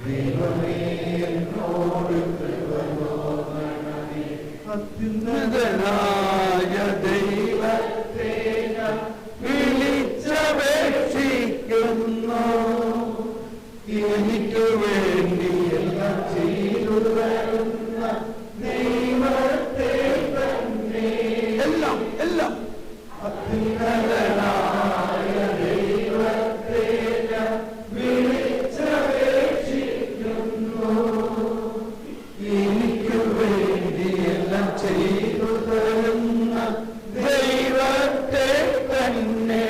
ദൈവമേ, എന്നോട് കൃപ തോന്നണമേ. അത്യുന്നതനായ ദൈവത്തെ ഞാൻ വിളിച്ചപേക്ഷിക്കുന്നു, എനിക്ക് വേണ്ടി എല്ലാം ചെയ്തു തരുന്ന ദൈവത്തെ തന്നെ. എല്ലാം അത്യുന്നതനായ ദൈവത്തെ ഞാൻ വിളിച്ചപേക്ഷിക്കുന്നു, എനിക്ക് വേണ്ടി എല്ലാം ചെയ്തു തരുന്ന ദൈവത്തെ തന്നെ.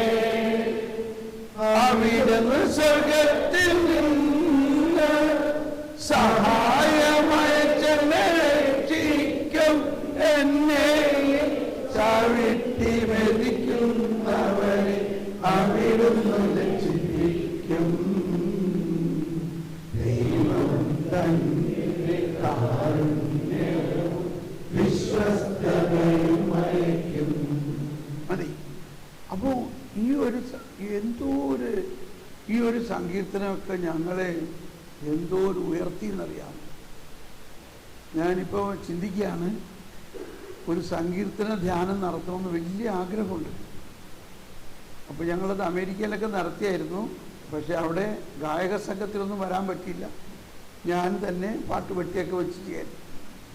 അവിടുന്ന് സ്വർഗത്തിൽ നിന്ന് സഹായമയച്ചെന്നെ രക്ഷിക്കും, എന്നെ ചവിട്ടി മെതിക്കുന്നവരെ അവിടുന്ന് രക്ഷിക്കും. ദൈവം തന്നെ കാരുണ്യവും വിശ്വസ്തതയും അയക്കും. മതി. അപ്പോ ഈ ഒരു സങ്കീർത്തനമൊക്കെ ഞങ്ങളെ എന്തോ ഒരു ഉയർത്തി എന്നറിയാം. ഞാനിപ്പോൾ ചിന്തിക്കുകയാണ്, ഒരു സങ്കീർത്തന ധ്യാനം നടത്തണമെന്ന് വലിയ ആഗ്രഹമുണ്ട്. അപ്പോൾ ഞങ്ങളത് അമേരിക്കയിലൊക്കെ നടത്തിയായിരുന്നു. പക്ഷെ അവിടെ ഗായക സംഘത്തിലൊന്നും വരാൻ പറ്റിയില്ല. ഞാൻ തന്നെ പാട്ട് വെട്ടിയൊക്കെ വെച്ച് ചെയ്യാൻ.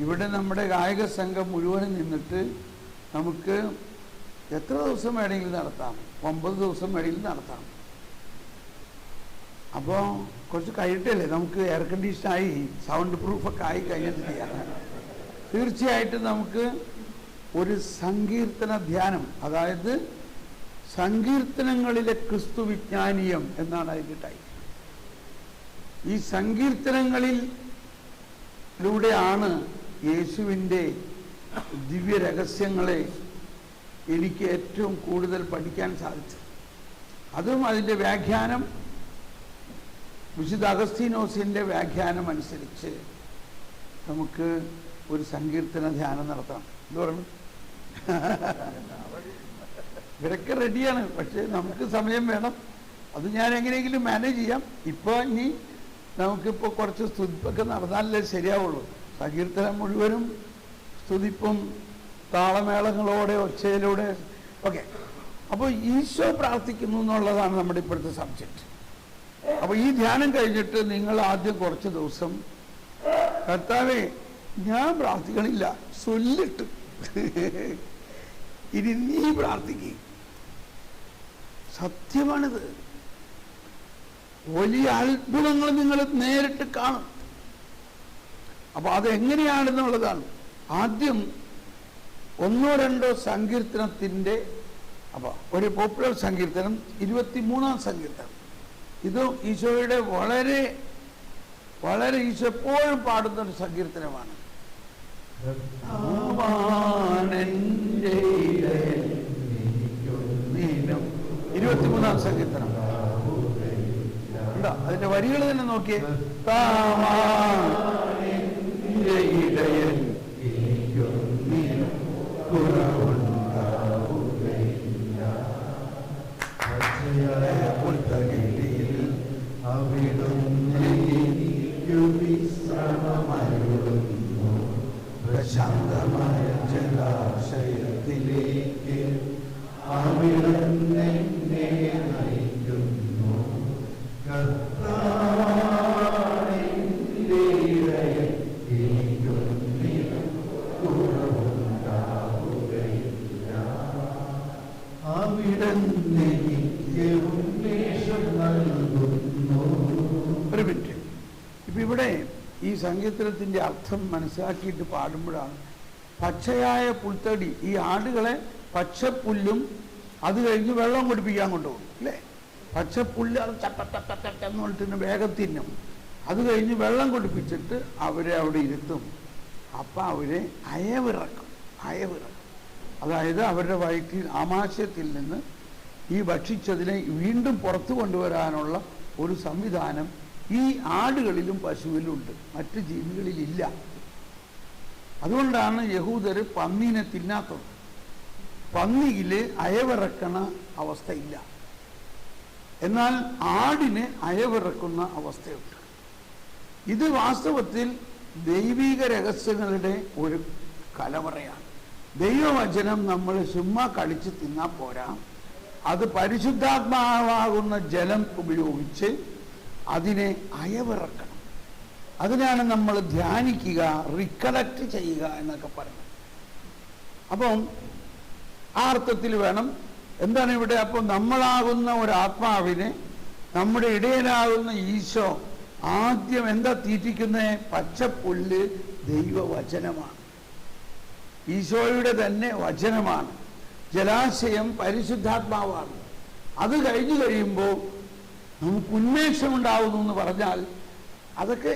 ഇവിടെ നമ്മുടെ ഗായക സംഘം മുഴുവനും നിന്നിട്ട് നമുക്ക് എത്ര ദിവസം വേണമെങ്കിലും നടത്താം, 9 ദിവസം വേണമെങ്കിലും നടത്താം. അപ്പോൾ കുറച്ച് കഴിയട്ടല്ലേ, നമുക്ക് എയർ കണ്ടീഷനായി സൗണ്ട് പ്രൂഫൊക്കെ ആയി കഴിഞ്ഞിട്ട് ചെയ്യാം. തീർച്ചയായിട്ടും നമുക്ക് ഒരു സങ്കീർത്തന ധ്യാനം, അതായത് സങ്കീർത്തനങ്ങളിലെ ക്രിസ്തു വിജ്ഞാനീയം എന്നാണ് അതിൻ്റെ ടൈറ്റിൽ. ഈ സങ്കീർത്തനങ്ങളിലൂടെയാണ് യേശുവിൻ്റെ ദിവ്യ രഹസ്യങ്ങളെ എനിക്ക് ഏറ്റവും കൂടുതൽ പഠിക്കാൻ സാധിച്ചു. അതും അതിൻ്റെ വ്യാഖ്യാനം വിശുദ്ധ അഗസ്തീനോസിൻ്റെ വ്യാഖ്യാനം അനുസരിച്ച് നമുക്ക് ഒരു സങ്കീർത്തന ധ്യാനം നടത്താം. എന്ത് പറഞ്ഞു? ഇവരൊക്കെ റെഡിയാണ്, പക്ഷേ നമുക്ക് സമയം വേണം. അത് ഞാൻ എങ്ങനെയെങ്കിലും മാനേജ് ചെയ്യാം. ഇപ്പോൾ ഇനി നമുക്കിപ്പോൾ കുറച്ച് സ്തുതിപ്പൊക്കെ നടന്നാലേ ശരിയാവുള്ളൂ. സങ്കീർത്തനം മുഴുവനും സ്തുതിപ്പും താളമേളങ്ങളോടെ ഒച്ചയിലൂടെ ഓക്കെ. അപ്പോൾ ഈശോ പ്രാർത്ഥിക്കുന്നു എന്നുള്ളതാണ് നമ്മുടെ ഇപ്പോഴത്തെ സബ്ജക്റ്റ്. അപ്പോൾ ഈ ധ്യാനം കഴിഞ്ഞിട്ട് നിങ്ങൾ ആദ്യം കുറച്ച് ദിവസം കർത്താവേ ഞാൻ പ്രാർത്ഥിക്കണില്ല ചൊല്ലിട്ട് ഇനി നീ പ്രാർത്ഥിക്കുക. സത്യമാണിത്. വലിയ അത്ഭുതങ്ങൾ നിങ്ങൾ നേരിട്ട് കാണും. അപ്പൊ അതെങ്ങനെയാണെന്നുള്ളതാണ്. ആദ്യം 1-2 സങ്കീർത്തനത്തിൻ്റെ അപ്പൊ ഒരു പോപ്പുലർ സങ്കീർത്തനം 23-ാം സങ്കീർത്തനം. ഇത് ഈശോയുടെ വളരെ വളരെ ഈശോ എപ്പോഴും പാടുന്ന ഒരു സങ്കീർത്തനമാണ്. 23-ാം സങ്കീർത്തനം. അതിന്റെ വരികൾ തന്നെ നോക്കിയേ. ശാന്തമായ ജലാശയത്തിലേക്ക് അവിടുന്ന് എന്നെ നയിക്കുന്നു. കർത്താവേ എൻ്റെ ഇടയൻ, എനിക്കൊന്നിനും കുറവുണ്ടാവുകയില്ല. അവിടുന്ന് എനിക്ക് ഉന്മേഷം നൽകുന്നു. ഒരു മിനിറ്റ്. ഇപ്പം ഇവിടെ ഈ സങ്കീർത്തനത്തിൻ്റെ അർത്ഥം മനസ്സിലാക്കിയിട്ട് പാടുമ്പോഴാണ് പച്ചയായ പുൽത്തടി, ഈ ആടുകളെ പച്ചപ്പുല്ലും അത് കഴിഞ്ഞ് വെള്ളം കുടിപ്പിക്കാൻ കൊണ്ടുപോകും അല്ലേ. പച്ചപ്പുല്ല് അത് ചട്ടന്ന് പറഞ്ഞിട്ട് വേഗം തിന്നും. അത് കഴിഞ്ഞ് വെള്ളം കുടിപ്പിച്ചിട്ട് അവരെ അവിടെ ഇരുത്തും. അപ്പം അവരെ അയവിറക്കും. അതായത് അവരുടെ വയറ്റിൽ ആമാശയത്തിൽ നിന്ന് ഈ ഭക്ഷിച്ചതിനെ വീണ്ടും പുറത്തു കൊണ്ടുവരാനുള്ള ഒരു സംവിധാനം ഈ ആടുകളിലും പശുവിലുണ്ട്, മറ്റ് ജീവികളിലില്ല. അതുകൊണ്ടാണ് യഹൂദർ പന്നീനെ തിന്നാത്തത്. പന്നിയിൽ അയവിറക്കണ അവസ്ഥയില്ല, എന്നാൽ ആടിന് അയവിറക്കുന്ന അവസ്ഥയുണ്ട്. ഇത് വാസ്തവത്തിൽ ദൈവിക രഹസ്യങ്ങളുടെ ഒരു കലവറയാണ്. ദൈവവചനം നമ്മൾ ചുമ്മാ കളിച്ച് തിന്നാ പോരാ, അത് പരിശുദ്ധാത്മാവാകുന്ന ജലം ഉപയോഗിച്ച് അതിനെ അയവിറക്കണം. അതിനാണ് നമ്മൾ ധ്യാനിക്കുക, റിക്കലക്ട് ചെയ്യുക എന്നൊക്കെ പറയുന്നത്. അപ്പം ആ അർത്ഥത്തിൽ വേണം. എന്താണ് ഇവിടെ? അപ്പോൾ നമ്മളാകുന്ന ഒരാത്മാവിനെ നമ്മുടെ ഇടയനാകുന്ന ഈശോ ആദ്യം എന്താ തീറ്റിക്കുന്നത്? പച്ചപ്പുല്ല് ദൈവവചനമാണ്, ഈശോയുടെ തന്നെ വചനമാണ്. ജലാശയം പരിശുദ്ധാത്മാവാണ്. അത് കഴിഞ്ഞു കഴിയുമ്പോൾ നമുക്ക് ഉന്മേഷമുണ്ടാവുന്നു എന്ന് പറഞ്ഞാൽ അതൊക്കെ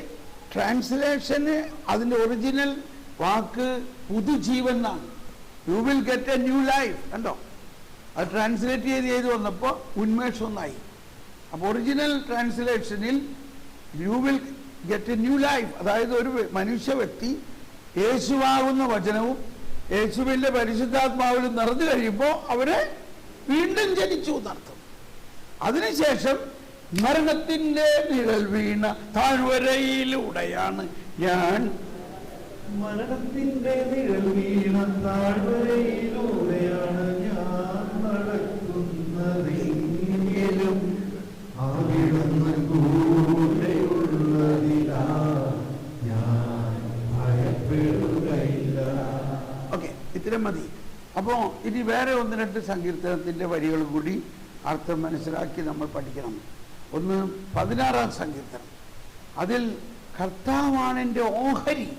ട്രാൻസ്ലേഷന് അതിൻ്റെ ഒറിജിനൽ വാക്ക് പുതുജീവൻ എന്നാണ്. You will get a new life. കണ്ടോ, അത് ട്രാൻസ്ലേറ്റ് ചെയ്ത് വന്നപ്പോൾ ഉന്മേഷം ഒന്നായി. അപ്പോൾ ഒറിജിനൽ ട്രാൻസ്ലേഷനിൽ you will get a new life, അതായത് ഒരു മനുഷ്യ വ്യക്തി യേശുവാകുന്ന വചനവും യേശുവിൻ്റെ പരിശുദ്ധാത്മാവിലും നിറഞ്ഞു കഴിയുമ്പോൾ അവരെ വീണ്ടും ജനിച്ചു എന്നർത്ഥം. അതിനുശേഷം മരണത്തിന്റെ നിഴൽ വീണ താഴ്വരയിലൂടെയാണ് ഞാൻ, മരണത്തിന്റെ നിഴൽ വീണ താഴ്വരയിലൂടെയാണ് ഞാൻ നടക്കുന്നതെങ്കിലും അവിടുന്ന് കൂടെയുള്ളതിനാ ഞാൻ ഭയപ്പെടുകയില്ല. ഓക്കെ, ഇത്രയും മതി. അപ്പോൾ ഇനി വേറെ 1-2 സങ്കീർത്തനത്തിൻ്റെ വരികൾ കൂടി അർത്ഥം മനസ്സിലാക്കി നമ്മൾ പഠിക്കണം. ഒന്ന് 16-ാം സങ്കീർത്തനം. അതിൽ കർത്താവാണ് എൻ്റെ ഓഹരി.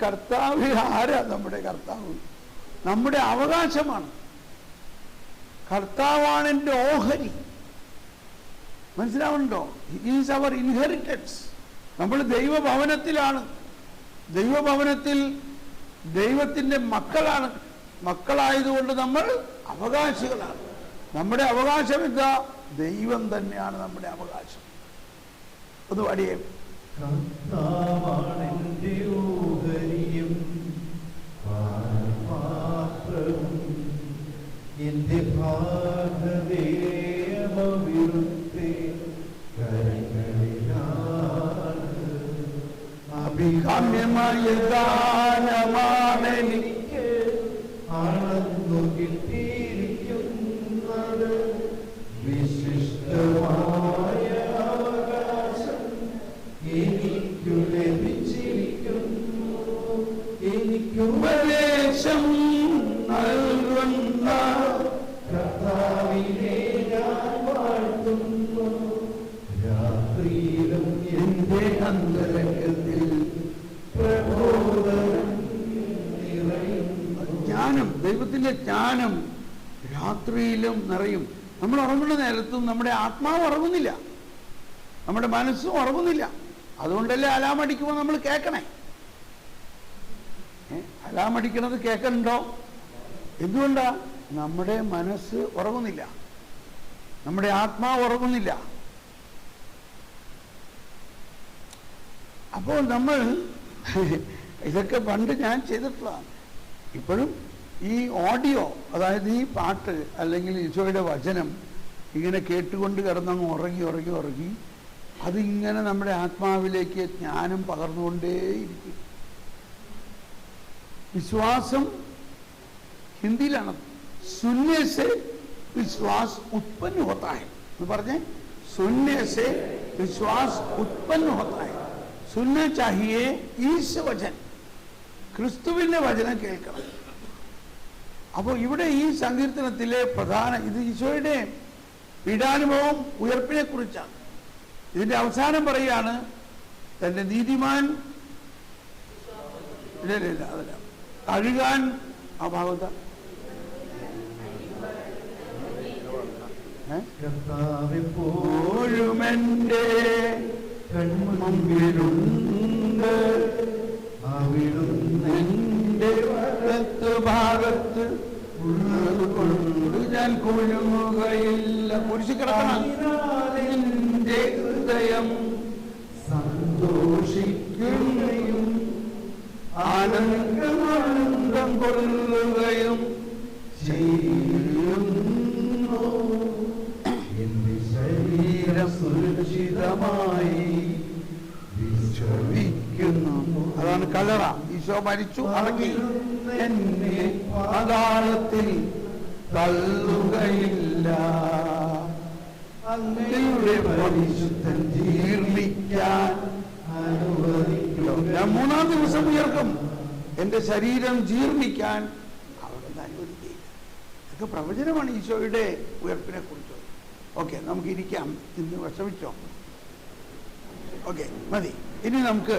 കർത്താവ് ആരാ? നമ്മുടെ കർത്താവ് നമ്മുടെ അവകാശമാണ്. കർത്താവാണ് എൻ്റെ ഓഹരി. മനസ്സിലാവുന്നുണ്ടോ? Is our inheritance. നമ്മൾ ദൈവഭവനത്തിലാണ്. ദൈവഭവനത്തിൽ ദൈവത്തിൻ്റെ മക്കളാണ്. മക്കളായതുകൊണ്ട് നമ്മൾ അവകാശികളാണ്. നമ്മുടെ അവകാശം എന്താ? ദൈവം തന്നെയാണ് നമ്മുടെ അവകാശം. ഒന്ന് പാടിയേ. കർത്താവാണെന്റെ ഓഹരിയും പാനപാത്രവും എന്റെ ഭാഗവേയമവിടുത്തെ കരങ്ങളിലാണ്. അഭികാമ്യമായ ദാനമാണെനിക്ക് ആണെന്നു കിട്ടിയിരിക്കുന്നത് വിശിഷ്ടമായ അവകാശം എനിക്കു ലഭിച്ചിരിക്കുന്നു. ഉപദേശം നൽകുന്ന കർത്താവിനെ ഞാൻ വാഴ്ത്തുന്നു. രാത്രിയിലും എന്റെ അന്തരംഗത്തിൽ പ്രബോധനം നിറയുന്നു. ജ്ഞാനം, ദൈവത്തിന്റെ ജ്ഞാനം രാത്രിയിലും നിറയും. നമ്മൾ ഉറങ്ങുന്ന നേരത്തും നമ്മുടെ ആത്മാവ് ഉറങ്ങുന്നില്ല, നമ്മുടെ മനസ്സും ഉറങ്ങുന്നില്ല. അതുകൊണ്ടല്ലേ അലാം അടിക്കുമ്പോൾ നമ്മൾ കേൾക്കണേ. അലാം അടിക്കണത് കേൾക്കണ്ടോ? എന്തുകൊണ്ടാ? നമ്മുടെ മനസ്സ് ഉറങ്ങുന്നില്ല, നമ്മുടെ ആത്മാവ് ഉറങ്ങുന്നില്ല. അപ്പോൾ നമ്മൾ ഇതൊക്കെ പണ്ട് ഞാൻ ചെയ്തിട്ടുള്ളതാണ്. ഇപ്പോഴും ഈ ഓഡിയോ, അതായത് ഈ പാട്ട് അല്ലെങ്കിൽ ഈശോയുടെ വചനം ഇങ്ങനെ കേട്ടുകൊണ്ട് കിടന്നങ്ങ് ഉറങ്ങി അതിങ്ങനെ നമ്മുടെ ആത്മാവിലേക്ക് ജ്ഞാനം പകർന്നുകൊണ്ടേയിരിക്കും. വിശ്വാസം ഹിന്ദിയിലാണ് സുന്യ സെ വിശ്വാസ് ഉത്പन्न होता है എന്ന് പറഞ്ഞേ. സുന്യ സെ വിശ്വാസ് ഉത്പന്ന होता है. സുന്ന ചാഹിയേ ഈശ വചൻ, ക്രിസ്തുവിന്റെ വചനം കേൾക്കണം. അപ്പോൾ ഇവിടെ ഈ സങ്കീർത്തനത്തിലെ പ്രധാന ഇത് ഈശോയുടെ പീഡാനുഭവം ഉയർപ്പിനെ കുറിച്ചാണ്. ഇതിന്റെ അവസാനം പറയാണ് തന്റെ നീതിമാൻ ഇല്ല അതല്ല കഴുകാൻ ആ ഭാഗത്ത കർത്താവെപ്പോഴും എന്റെ കൺമുമ്പിലുണ്ട്. അവിടുന്ന് എന്റെ വലത്ത് ഭാഗത്ത് ഉള്ളത് കൊണ്ട് ഞാൻ കുലുങ്ങുകയില്ല. കുരിശ് കിടക്കണം. എന്റെ ഹൃദയം സന്തോഷിക്കുകയും ആനന്ദം കൊള്ളുകയും ചെയ്യുന്നു. എന്റെ ശരീരം സുരക്ഷിതമായി വിശ്വസിക്കുന്നു. അതാണ് കല്ലറ. ഈശോ മരിച്ചു അടങ്ങി. എന്നെ പാതാളത്തിൽ തള്ളുകയില്ല. അങ്ങയുടെ പരിശുദ്ധൻ ജീർണിക്കാൻ അനുവദിക്കും. ഞാൻ 3-ാം ദിവസം ഉയർക്കും. എന്റെ ശരീരം ജീർണിക്കാൻ അവിടുന്ന് അനുവദിക്കുകയില്ല. ഇതൊക്കെ പ്രവചനമാണ് ഈശോയുടെ ഉയർപ്പിനെ കുറിച്ച്. ഓക്കെ, നമുക്ക് ഇരിക്കാം. ഇന്ന് വിഷമിച്ചോ? ഓക്കെ, മതി. ഇനി നമുക്ക്